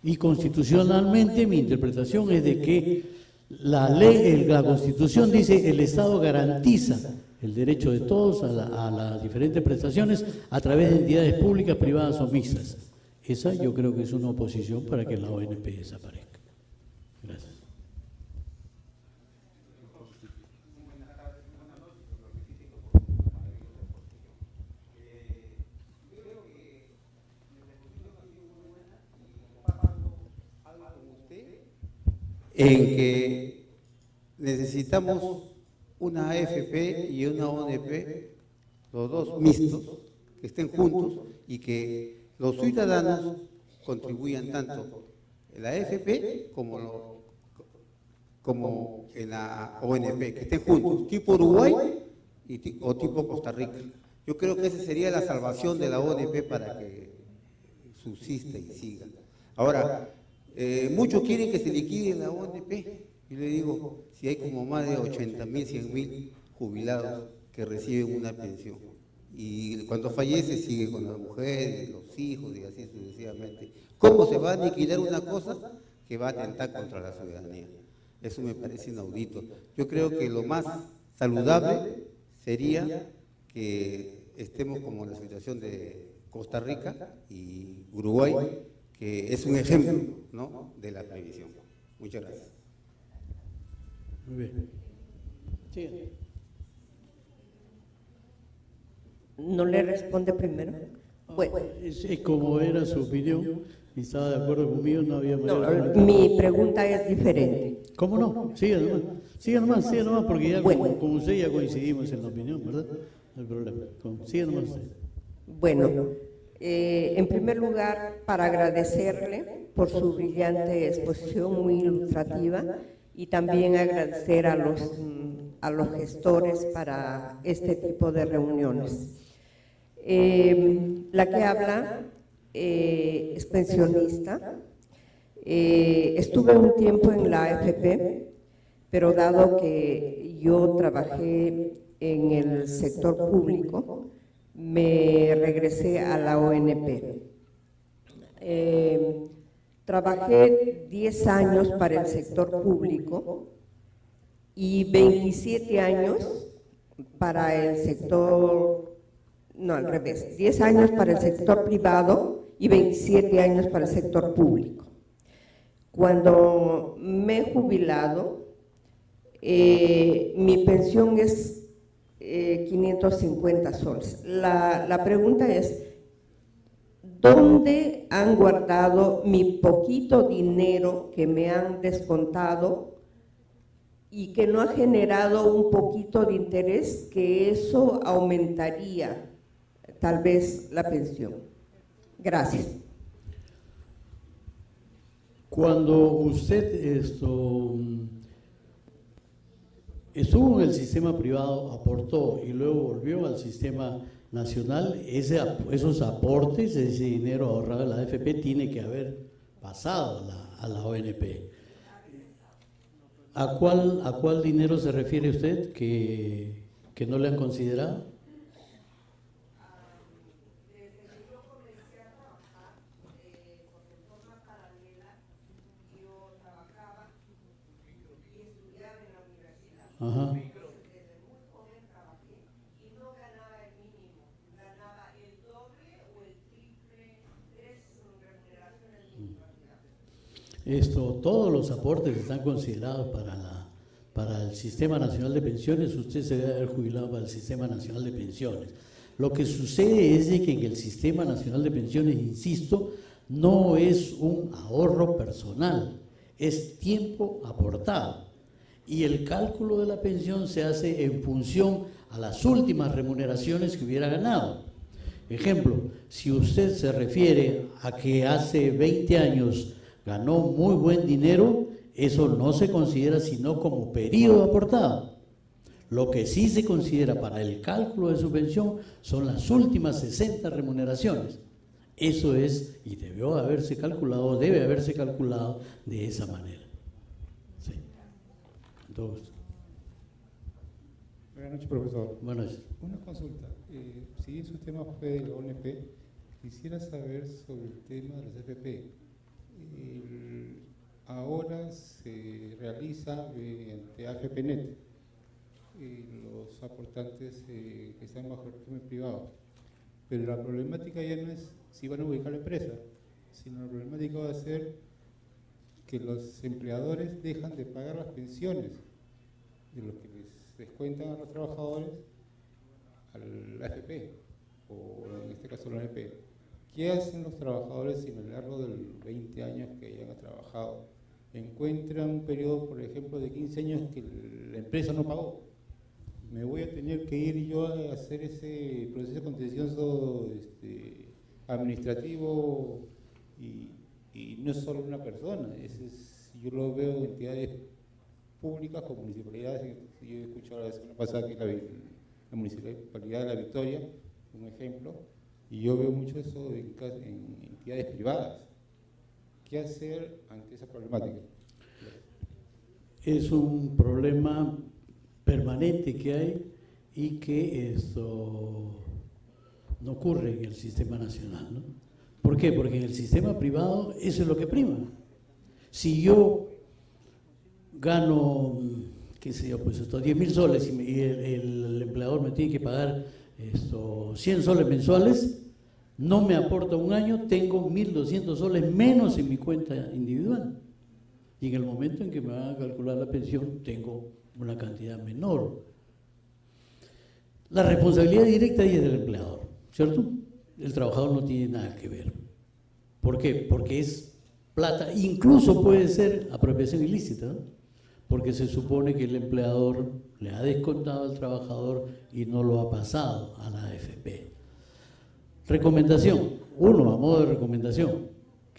Y constitucionalmente mi interpretación es de que la ley, la Constitución dice el Estado garantiza el derecho de todos a las diferentes prestaciones a través de entidades públicas, privadas o mixtas. Esa yo creo que es una oposición para que la ONP desaparezca. Gracias. En que necesitamos una AFP y una ONP, los dos mixtos, que estén juntos y que los ciudadanos contribuyan tanto en la AFP como en la ONP, que estén juntos, tipo Uruguay o tipo Costa Rica. Yo creo que esa sería la salvación de la ONP para que subsista y siga. Ahora, muchos quieren que se liquide la ONP. Yo le digo, si hay como más de 80.000, 100.000 jubilados que reciben una pensión y cuando fallece sigue con las mujeres, los hijos y así sucesivamente, ¿cómo se va a liquidar una cosa que va a atentar contra la ciudadanía? Eso me parece inaudito. Yo creo que lo más saludable sería que estemos como en la situación de Costa Rica y Uruguay, que es un ejemplo, ¿no?, de la previsión. Muchas gracias. Muy bien. Sí. ¿No le responde primero? Bueno, Como era su opinión y estaba de acuerdo conmigo, no había mayor no, comentario. mi pregunta es diferente. ¿Cómo no? Siga nomás, porque ya Bueno. con usted ya coincidimos en la opinión, ¿verdad? No hay problema. Siga nomás usted. Bueno, en primer lugar, para agradecerle por su brillante exposición muy ilustrativa y también agradecer a los gestores para este tipo de reuniones. La que habla es pensionista. Estuve un tiempo en la AFP, pero dado que yo trabajé en el sector público, me regresé a la ONP. Trabajé 10 años para el sector público y 27 años para el sector, no, al revés, 10 años para el sector privado y 27 años para el sector público. Cuando me he jubilado, mi pensión es 550 soles. La pregunta es, ¿dónde han guardado mi poquito dinero que me han descontado y que no ha generado un poquito de interés, que eso aumentaría tal vez la pensión? Gracias. Cuando usted estuvo en el sistema privado, aportó y luego volvió al sistema nacional, esos aportes, ese dinero ahorrado de la AFP tiene que haber pasado a la ONP. ¿A cuál dinero se refiere usted que no le han considerado? Ajá. Desde muy joven trabajé y no ganaba el mínimo, ganaba el doble o el triple, 3 remuneraciones. Todos los aportes están considerados para el Sistema Nacional de Pensiones. Usted se debe haber jubilado para el Sistema Nacional de Pensiones. Lo que sucede es de que en el Sistema Nacional de Pensiones, insisto, no es un ahorro personal, es tiempo aportado. Y el cálculo de la pensión se hace en función a las últimas remuneraciones que hubiera ganado. Ejemplo, si usted se refiere a que hace 20 años ganó muy buen dinero, eso no se considera sino como periodo aportado. Lo que sí se considera para el cálculo de su pensión son las últimas 60 remuneraciones. Eso es, y debe haberse calculado de esa manera. Sí. Entonces, buenas noches, profesor. Buenas noches. Una consulta. Si bien su tema fue de la ONP, quisiera saber sobre el tema de las FP. Ahora se realiza mediante AFPNet los aportantes que están bajo el régimen privado. Pero la problemática ya no es si van a ubicar la empresa, sino la problemática va a ser que los empleadores dejan de pagar las pensiones de lo que les descuentan a los trabajadores al AFP, o en este caso la ONP. ¿Qué hacen los trabajadores si a lo largo de los 20 años que hayan trabajado encuentran un periodo, por ejemplo, de 15 años que la empresa no pagó? Me voy a tener que ir yo a hacer ese proceso contencioso administrativo y no es solo una persona, yo lo veo en entidades públicas como municipalidades. Yo he escuchado la semana pasada que la Municipalidad de La Victoria, un ejemplo, y yo veo mucho eso en entidades privadas. ¿Qué hacer ante esa problemática? Es un problema permanente que hay y que esto no ocurre en el sistema nacional, ¿no? ¿Por qué? Porque en el sistema privado eso es lo que prima. Si yo gano, qué sé yo, pues 10.000 soles y el empleador me tiene que pagar 100 soles mensuales, no me aporta un año, tengo 1.200 soles menos en mi cuenta individual. Y en el momento en que me van a calcular la pensión, tengo una cantidad menor. La responsabilidad directa ahí es del empleador, ¿cierto? El trabajador no tiene nada que ver. ¿Por qué? Porque es plata, incluso puede ser apropiación ilícita, ¿no? Porque se supone que el empleador le ha descontado al trabajador y no lo ha pasado a la AFP. Recomendación, uno, a modo de recomendación,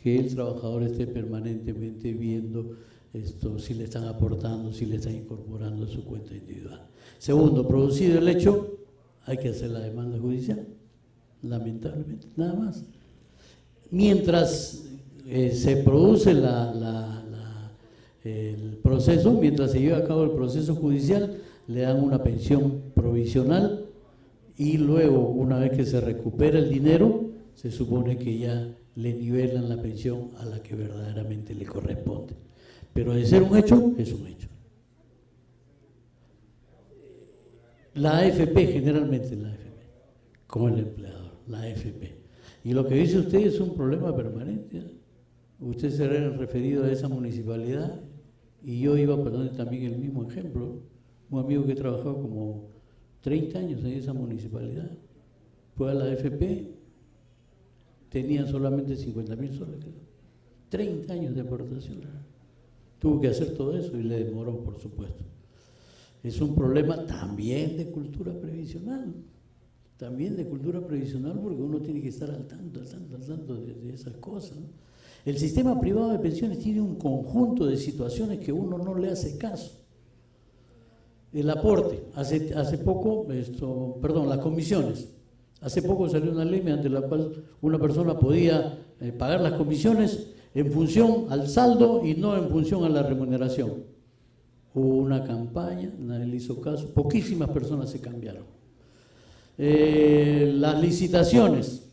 que el trabajador esté permanentemente viendo esto, si le están aportando, si le están incorporando a su cuenta individual. Segundo, producido el hecho, hay que hacer la demanda judicial, lamentablemente, nada más. Mientras se produce el proceso, mientras se lleva a cabo el proceso judicial, le dan una pensión provisional y luego, una vez que se recupera el dinero, se supone que ya le nivelan la pensión a la que verdaderamente le corresponde. Pero de ser un hecho, es un hecho. La AFP, generalmente la AFP, con el empleador, la AFP. Y lo que dice usted es un problema permanente. Usted se ha referido a esa municipalidad y yo iba a poner también el mismo ejemplo. Un amigo que trabajó como 30 años en esa municipalidad, fue a la AFP, tenía solamente 50.000 soles, 30 años de aportación. Tuvo que hacer todo eso y le demoró, por supuesto. Es un problema también de cultura previsional. También de cultura previsional, porque uno tiene que estar al tanto de esas cosas, ¿no? El sistema privado de pensiones tiene un conjunto de situaciones que uno no le hace caso. El aporte, hace poco, las comisiones. Hace poco salió una ley mediante la cual una persona podía pagar las comisiones en función al saldo y no en función a la remuneración. Hubo una campaña, nadie le hizo caso, poquísimas personas se cambiaron. Las licitaciones.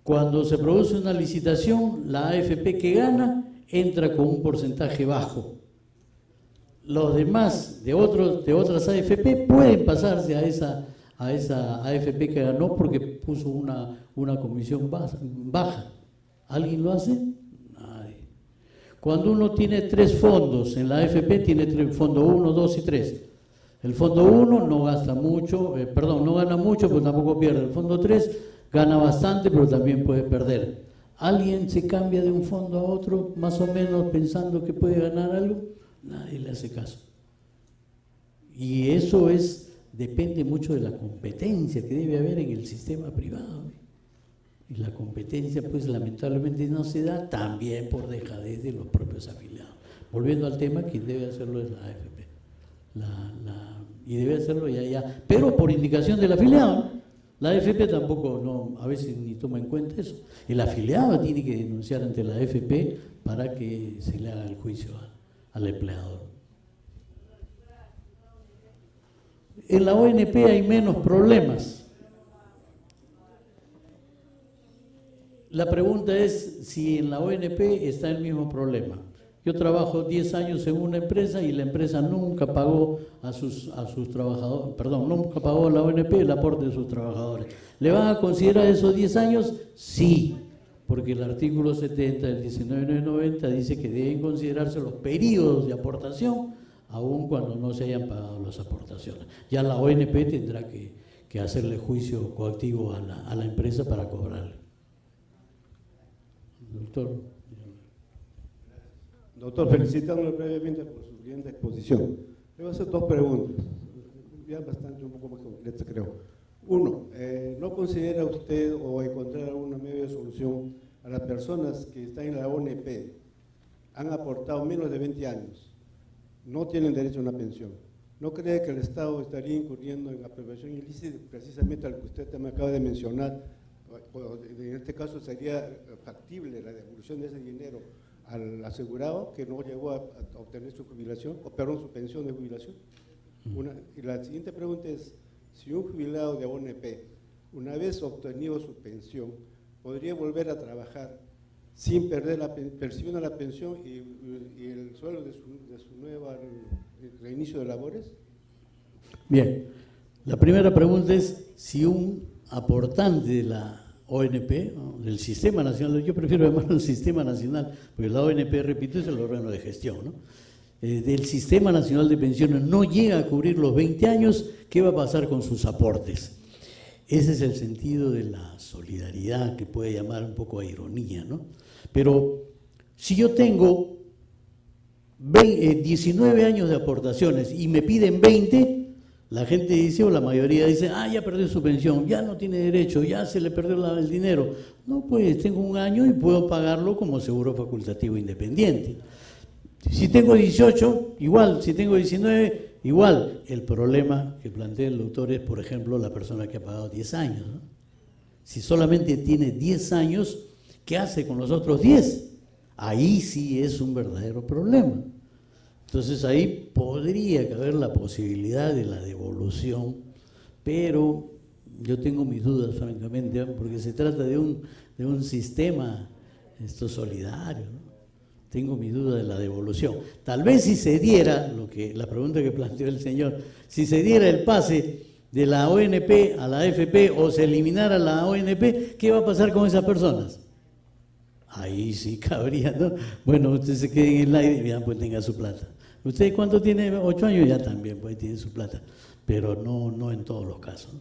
Cuando se produce una licitación, la AFP que gana entra con un porcentaje bajo. Los demás de otras AFP pueden pasarse a esa AFP que ganó porque puso una comisión baja. ¿Alguien lo hace? Nadie. Cuando uno tiene 3 fondos en la AFP, tiene 3, fondo 1, 2 y 3. El fondo 1 no gasta mucho, no gana mucho, pero tampoco pierde. El fondo 3 gana bastante, pero también puede perder. ¿Alguien se cambia de un fondo a otro, más o menos pensando que puede ganar algo? Nadie le hace caso. Y eso depende mucho de la competencia que debe haber en el sistema privado. Y la competencia, pues lamentablemente no se da también por dejadez de los propios afiliados. Volviendo al tema, quien debe hacerlo es la AFP. Y debe hacerlo ya, pero por indicación del afiliado, ¿no? La AFP tampoco, a veces ni toma en cuenta eso. El afiliado tiene que denunciar ante la AFP para que se le haga el juicio al empleador. En la ONP hay menos problemas. La pregunta es si en la ONP está el mismo problema. Yo trabajo 10 años en una empresa y la empresa nunca pagó a sus trabajadores, nunca pagó a la ONP el aporte de sus trabajadores. ¿Le van a considerar esos 10 años? Sí, porque el artículo 70 del 19.990 dice que deben considerarse los periodos de aportación, aun cuando no se hayan pagado las aportaciones. Ya la ONP tendrá que hacerle juicio coactivo a la empresa para cobrarle. Doctor. Doctor, felicitándole previamente por su brillante exposición. Le voy a hacer 2 preguntas, ya bastante, un poco más completas creo. Uno, ¿no considera usted o encontrar alguna medio de solución a las personas que están en la ONP, han aportado menos de 20 años, no tienen derecho a una pensión? ¿No cree que el Estado estaría incurriendo en apropiación ilícita, precisamente al que usted me acaba de mencionar? En este caso sería factible la devolución de ese dinero al asegurado que no llegó a obtener su jubilación, o perdón, su pensión de jubilación. Y la siguiente pregunta es, si un jubilado de ONP, una vez obtenido su pensión, podría volver a trabajar sin perder percibiendo la pensión y el sueldo de su nueva reinicio de labores? Bien, la primera pregunta es si un aportante ONP, ¿no? Del Sistema Nacional, yo prefiero llamarlo el Sistema Nacional, porque la ONP, repito, es el órgano de gestión, ¿no? Del Sistema Nacional de Pensiones no llega a cubrir los 20 años, ¿qué va a pasar con sus aportes? Ese es el sentido de la solidaridad, que puede llamar un poco a ironía, ¿no? Pero si yo tengo 19 años de aportaciones y me piden 20, la gente dice, o la mayoría dice, ya perdió su pensión, ya no tiene derecho, ya se le perdió el dinero. No, pues tengo un año y puedo pagarlo como seguro facultativo independiente. Si tengo 18, igual, si tengo 19, igual. El problema que plantea el doctor es, por ejemplo, la persona que ha pagado 10 años, ¿no? Si solamente tiene 10 años, ¿qué hace con los otros 10? Ahí sí es un verdadero problema. Entonces ahí podría caber la posibilidad de la devolución, pero yo tengo mis dudas, francamente, porque se trata de un sistema solidario, ¿no? Tengo mis dudas de la devolución. Tal vez si se diera, la pregunta que planteó el señor, si se diera el pase de la ONP a la AFP o se eliminara la ONP, ¿qué va a pasar con esas personas? Ahí sí cabría, ¿no? Bueno, usted se quede en el aire y ya pues tenga su plata. ¿Usted cuánto tiene? 8 años, ya también pues tiene su plata, pero no en todos los casos.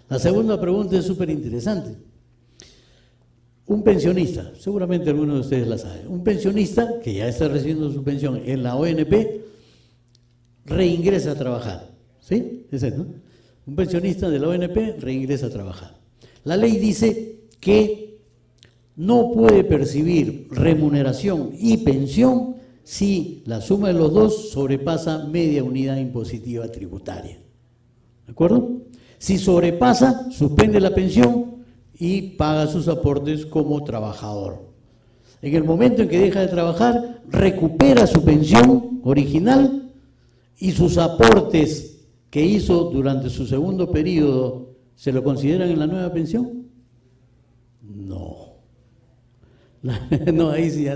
La segunda pregunta es súper interesante. Un pensionista, seguramente algunos de ustedes la saben, un pensionista que ya está recibiendo su pensión en la ONP, reingresa a trabajar, ¿sí? Ese, ¿no? Un pensionista de la ONP reingresa a trabajar. La ley dice que no puede percibir remuneración y pensión si la suma de los dos sobrepasa media unidad impositiva tributaria. ¿De acuerdo? Si sobrepasa, suspende la pensión y paga sus aportes como trabajador. En el momento en que deja de trabajar, recupera su pensión original y sus aportes que hizo durante su segundo periodo, ¿se lo consideran en la nueva pensión? No. No, ahí sí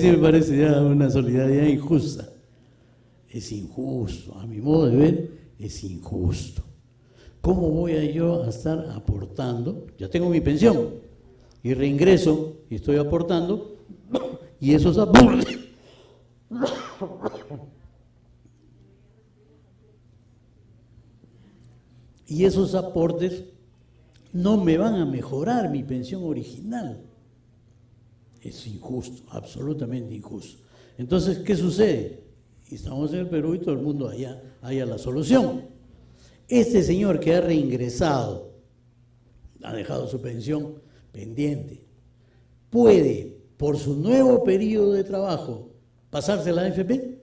me parece ya una solidaridad injusta. Es injusto, a mi modo de ver, es injusto. ¿Cómo voy yo a estar aportando? Ya tengo mi pensión y reingreso y estoy aportando y esos aportes no me van a mejorar mi pensión original. Es injusto, absolutamente injusto. Entonces, ¿qué sucede? Estamos en el Perú y todo el mundo haya la solución. Este señor que ha reingresado, ha dejado su pensión pendiente, ¿puede, por su nuevo periodo de trabajo, pasarse a la AFP?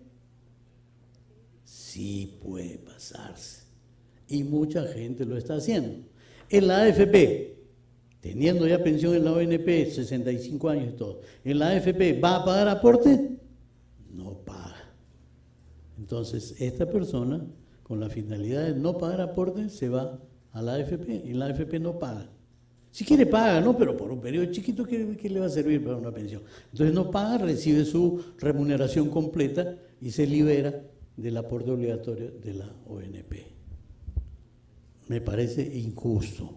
Sí puede pasarse. Y mucha gente lo está haciendo. En la AFP, teniendo ya pensión en la ONP, 65 años y todo, ¿en la AFP va a pagar aporte? No paga. Entonces, esta persona, con la finalidad de no pagar aporte, se va a la AFP y la AFP no paga. Si quiere paga, ¿no? Pero por un periodo chiquito, ¿qué le va a servir para una pensión? Entonces no paga, recibe su remuneración completa y se libera del aporte obligatorio de la ONP. Me parece injusto,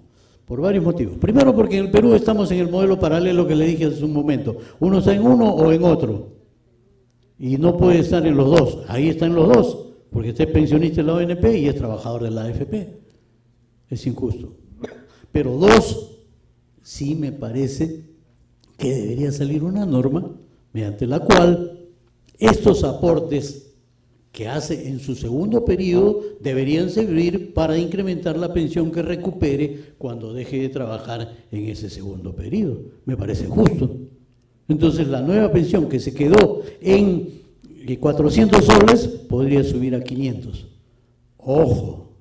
por varios motivos. Primero, porque en el Perú estamos en el modelo paralelo que le dije hace un momento. Uno está en uno o en otro. Y no puede estar en los dos. Ahí están los dos, porque usted es pensionista de la ONP y es trabajador de la AFP. Es injusto. Pero dos, sí me parece que debería salir una norma mediante la cual estos aportes que hace en su segundo periodo deberían servir para incrementar la pensión que recupere cuando deje de trabajar en ese segundo periodo. Me parece justo. Entonces la nueva pensión que se quedó en 400 soles podría subir a 500. Ojo,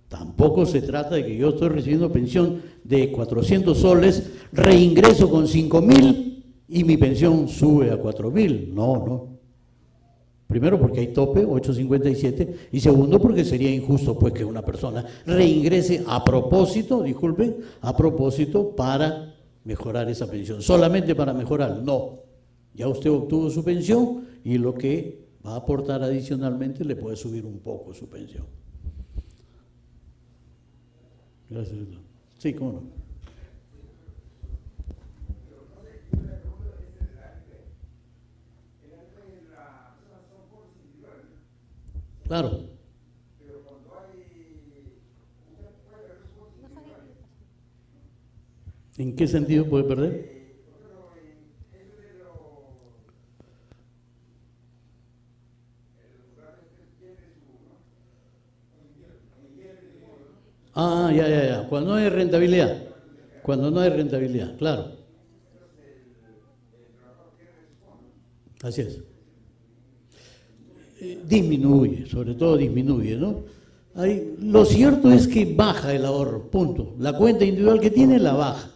tampoco se trata de que yo estoy recibiendo pensión de 400 soles, reingreso con 5.000 y mi pensión sube a 4.000. No. Primero porque hay tope, 8.57, y segundo porque sería injusto pues que una persona reingrese a propósito, disculpen, a propósito para mejorar esa pensión. ¿Solamente para mejorar? No. Ya usted obtuvo su pensión y lo que va a aportar adicionalmente le puede subir un poco su pensión. Gracias. Sí, cómo no. Claro. ¿En qué sentido puede perder? Ah, ya. Cuando no hay rentabilidad. Cuando no hay rentabilidad, claro. Así es. Disminuye, sobre todo disminuye, ¿no? Lo cierto es que baja el ahorro, punto. La cuenta individual que tiene la baja,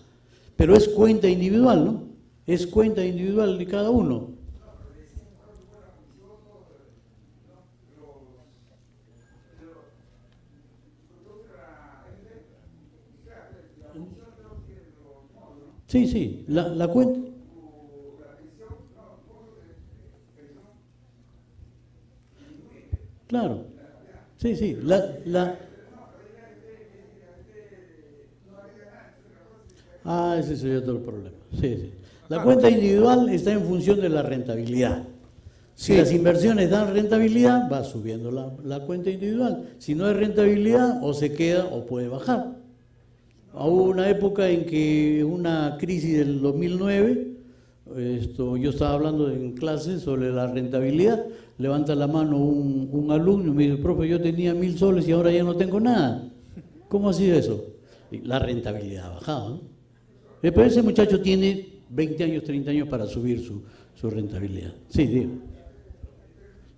pero es cuenta individual, ¿no? Es cuenta individual de cada uno. Sí, la cuenta. Claro, sí, ese sería otro problema. Sí. La cuenta individual está en función de la rentabilidad. Si las inversiones dan rentabilidad, va subiendo la cuenta individual. Si no hay rentabilidad, o se queda o puede bajar. Hubo una época en que una crisis del 2009, yo estaba hablando en clase sobre la rentabilidad, levanta la mano un alumno y me dice, profe, yo tenía 1.000 soles y ahora ya no tengo nada. ¿Cómo ha sido eso? La rentabilidad ha bajado, ¿no? Pero ese muchacho tiene 20 años, 30 años para subir su rentabilidad. Sí, digo.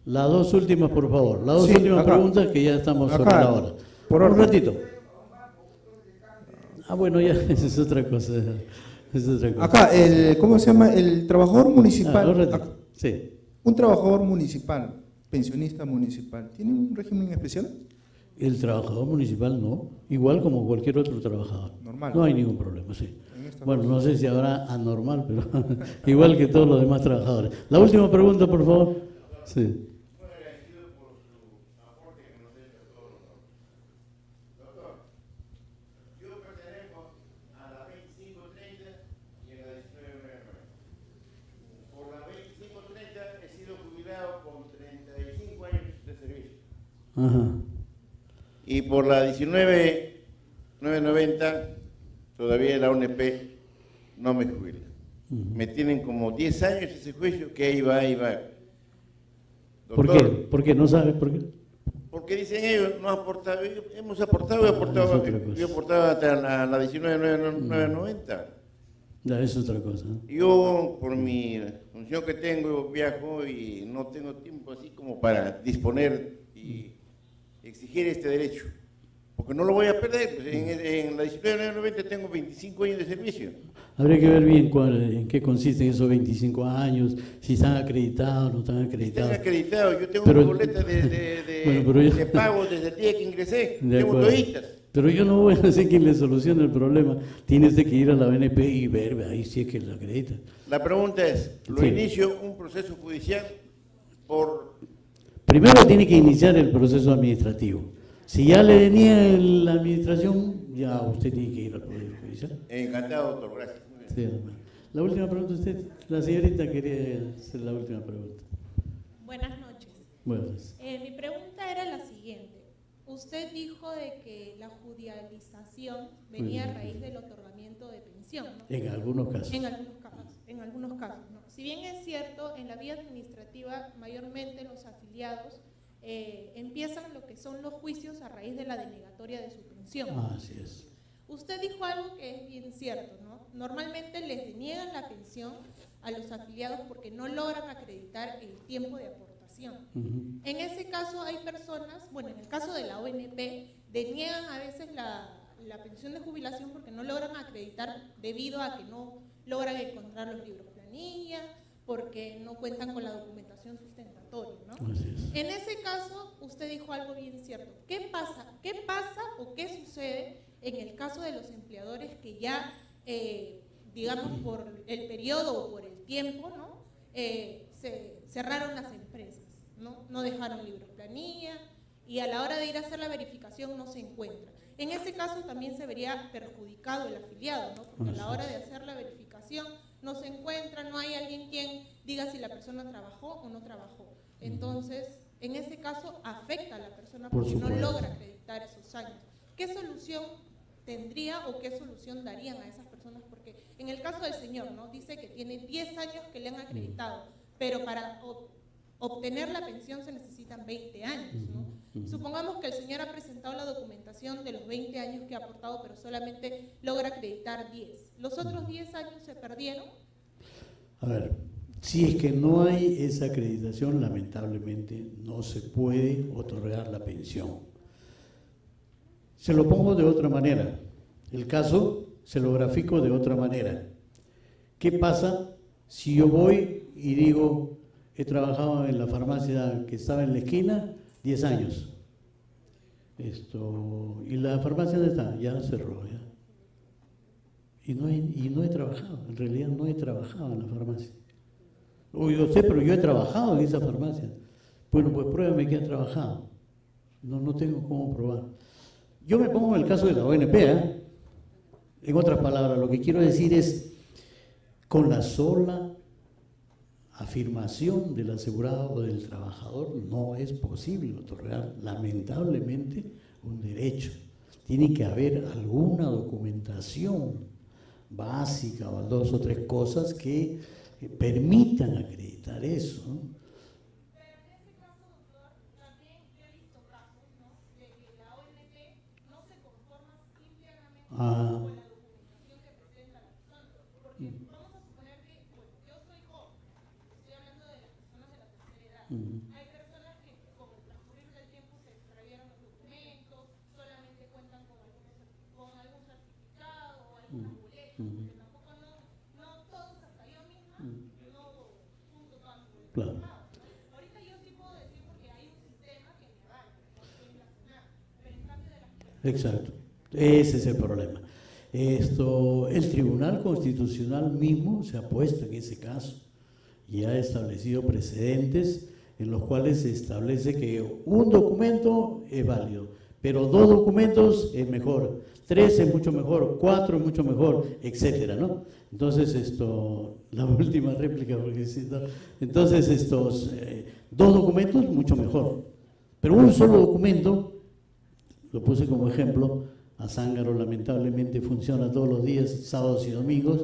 Las dos últimas, por favor. Las dos últimas preguntas que ya estamos sobre la hora. Un ratito. Bueno, ya, esa es otra cosa. Acá, ¿cómo se llama? El trabajador municipal. Sí. Un trabajador municipal, pensionista municipal, ¿tiene un régimen especial? El trabajador municipal no, igual como cualquier otro trabajador. Normal. No hay ningún problema, sí. Bueno, no sé si habrá anormal, pero igual que todos los demás trabajadores. La última pregunta, por favor. Sí. Ajá. Y por la 19.990 todavía la ONP no me jubila. Me tienen como 10 años ese juicio que ahí va. Doctor, ¿por qué? ¿Por qué? ¿No sabes por qué? Porque dicen ellos, no aportado, hemos aportado, yo aportaba hasta la 19.990. Ya, es otra cosa. Yo, por mi función que tengo, viajo y no tengo tiempo así como para disponer y exigir este derecho, porque no lo voy a perder. Pues en la 19.990 tengo 25 años de servicio. Habría que ver bien en qué consisten esos 25 años, si están acreditados o no están acreditados. Están acreditados, yo tengo una boleta de pago desde el día que ingresé, tengo toditas. Pero yo no voy a decir quién le soluciona el problema, tienes que ir a la BNP y ver ahí si es que lo acredita. La pregunta es, ¿lo inicio un proceso judicial por...? Primero tiene que iniciar el proceso administrativo. Si ya le niega la administración, ya usted tiene que ir al Poder Judicial. Encantado, doctor, gracias. Sí, la última pregunta, la señorita quería hacer la última pregunta. Buenas noches. Buenas noches. Mi pregunta era la siguiente. Usted dijo de que la judicialización venía a raíz del otorgamiento de pensión, ¿no? En algunos casos. En algunos casos, ¿no? Si bien es cierto, en la vía administrativa mayormente los afiliados empiezan lo que son los juicios a raíz de la denegatoria de su pensión. Así es. Usted dijo algo que es bien cierto, ¿no? Normalmente les deniegan la pensión a los afiliados porque no logran acreditar el tiempo de aportación. En ese caso hay personas, bueno, en el caso de la ONP, deniegan a veces la pensión de jubilación porque no logran acreditar debido a que no logran encontrar los libros planilla, porque no cuentan con la documentación sustentatoria, ¿no? En ese caso, usted dijo algo bien cierto. ¿Qué pasa o qué sucede en el caso de los empleadores que ya, digamos, por el periodo o por el tiempo, ¿no? Se cerraron las empresas, ¿no? No dejaron libros planilla y a la hora de ir a hacer la verificación no se encuentra? En ese caso también se vería perjudicado el afiliado, ¿no? Porque a la hora de hacer la verificación no se encuentra, no hay alguien quien diga si la persona trabajó o no trabajó. Entonces, en ese caso afecta a la persona Por porque no supuesto. logra acreditar esos años. ¿Qué solución tendría o qué solución darían a esas personas? Porque en el caso del señor, ¿no? Dice que tiene 10 años que le han acreditado, pero para obtener la pensión se necesitan 20 años, ¿no? Supongamos que el señor ha presentado la documentación de los 20 años que ha aportado, pero solamente logra acreditar 10. ¿Los otros 10 años se perdieron? A ver, si es que no hay esa acreditación, lamentablemente no se puede otorgar la pensión. Se lo pongo de otra manera. El caso se lo grafico de otra manera. ¿Qué pasa si yo voy y digo, he trabajado en la farmacia que estaba en la esquina 10 años? ¿Y la farmacia dónde está? Ya cerró, ya. Y no he trabajado, en realidad no he trabajado en la farmacia. Yo sé, pero yo he trabajado en esa farmacia. Bueno, pues pruébame que he trabajado. No tengo cómo probar. Yo me pongo en el caso de la ONP, ¿eh? En otras palabras, lo que quiero decir es, con la sola afirmación del asegurado o del trabajador, no es posible otorgar, lamentablemente, un derecho. Tiene que haber alguna documentación básica o 2 o 3 cosas que permitan acreditar eso, ¿no? Pero en este caso, doctor, también yo he visto casos, ¿no?, de que la ONP no se conforma simplemente con la documentación que presenta la persona. Porque vamos a suponer que, bueno, yo soy joven, estoy hablando de las personas de la tercera edad. Hay personas que con el transcurrir del tiempo se extraviaron los documentos, solamente cuentan con algún certificado o alguna boleta, porque tampoco no todos, hasta yo misma, no junto tanto. Claro. Ahorita yo sí puedo decir porque hay un sistema que me vale, porque es nacional, pero en cambio de las personas. Exacto, ese es el problema. El Tribunal Constitucional mismo se ha puesto en ese caso y ha establecido precedentes en los cuales se establece que un documento es válido, pero 2 documentos es mejor, 3 es mucho mejor, 4 es mucho mejor, etcétera, ¿no? Entonces, la última réplica, porque entonces 2 documentos mucho mejor, pero un solo documento, lo puse como ejemplo, Azángaro lamentablemente funciona todos los días, sábados y domingos,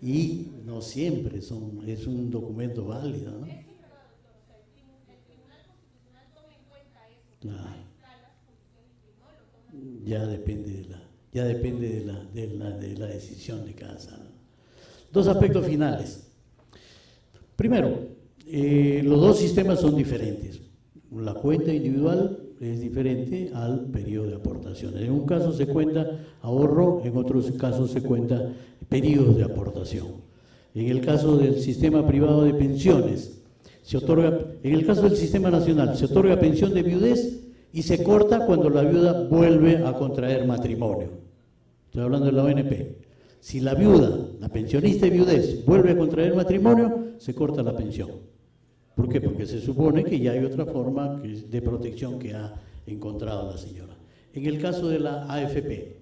y no siempre es un documento válido, ¿no? Claro. Ya depende de la decisión de cada sala. 2 aspectos finales. Primero, los 2 sistemas son diferentes. La cuenta individual es diferente al periodo de aportaciones. En un caso se cuenta ahorro, en otros casos se cuenta periodos de aportación. En el caso del sistema privado de pensiones, en el caso del sistema nacional, se otorga pensión de viudez y se corta cuando la viuda vuelve a contraer matrimonio. Estoy hablando de la ONP. Si la viuda, la pensionista de viudez, vuelve a contraer matrimonio, se corta la pensión. ¿Por qué? Porque se supone que ya hay otra forma de protección que ha encontrado la señora. En el caso de la AFP,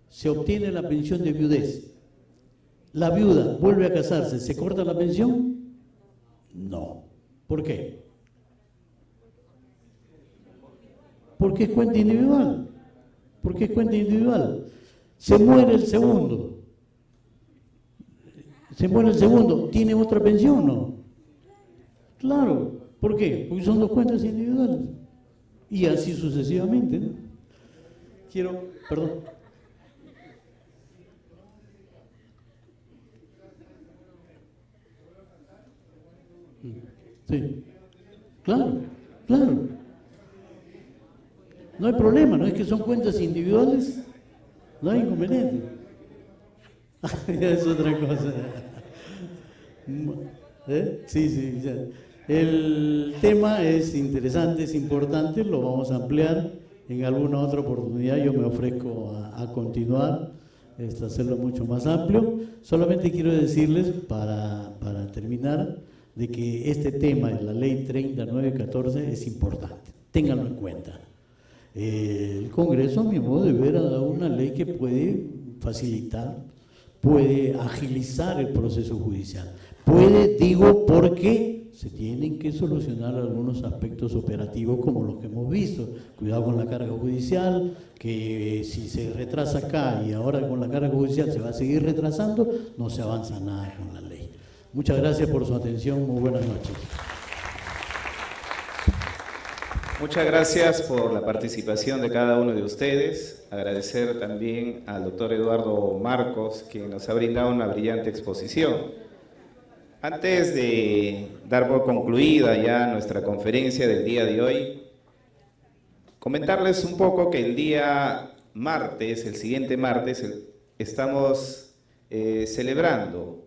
se obtiene la pensión de viudez. ¿La viuda vuelve a casarse? ¿Se corta la pensión? No. ¿Por qué? Porque es cuenta individual. Porque es cuenta individual. Se muere el segundo. ¿Tiene otra pensión o no? Claro. ¿Por qué? Porque son 2 cuentas individuales. Y así sucesivamente, ¿no? Perdón. Sí. Claro. No hay problema, ¿no? Es que son cuentas individuales, no hay inconveniente. Ya es otra cosa. Sí, ya. El tema es interesante, es importante, lo vamos a ampliar en alguna otra oportunidad. Yo me ofrezco a continuar, hacerlo mucho más amplio. Solamente quiero decirles, para terminar, de que este tema de la ley 3914 es importante, ténganlo en cuenta. El Congreso, a mi modo de ver, ha dado una ley que puede facilitar, puede agilizar el proceso judicial. Puede, digo, porque se tienen que solucionar algunos aspectos operativos como los que hemos visto. Cuidado con la carga judicial, que si se retrasa acá y ahora con la carga judicial se va a seguir retrasando, no se avanza nada con la ley. Muchas gracias por su atención, muy buenas noches. Muchas gracias por la participación de cada uno de ustedes. Agradecer también al doctor Eduardo Marcos, que nos ha brindado una brillante exposición. Antes de dar por concluida ya nuestra conferencia del día de hoy, comentarles un poco que el día martes, el siguiente martes, estamos celebrando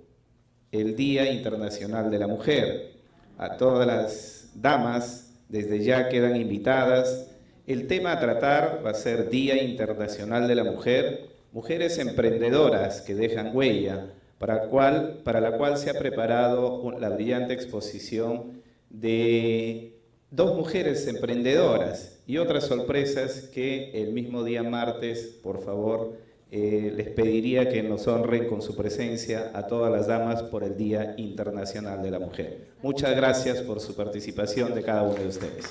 el Día Internacional de la Mujer. A todas las damas, desde ya quedan invitadas. El tema a tratar va a ser Día Internacional de la Mujer, mujeres emprendedoras que dejan huella, para la cual se ha preparado la brillante exposición de 2 mujeres emprendedoras y otras sorpresas que el mismo día martes, por favor, les pediría que nos honren con su presencia a todas las damas por el Día Internacional de la Mujer. Muchas gracias por su participación de cada uno de ustedes.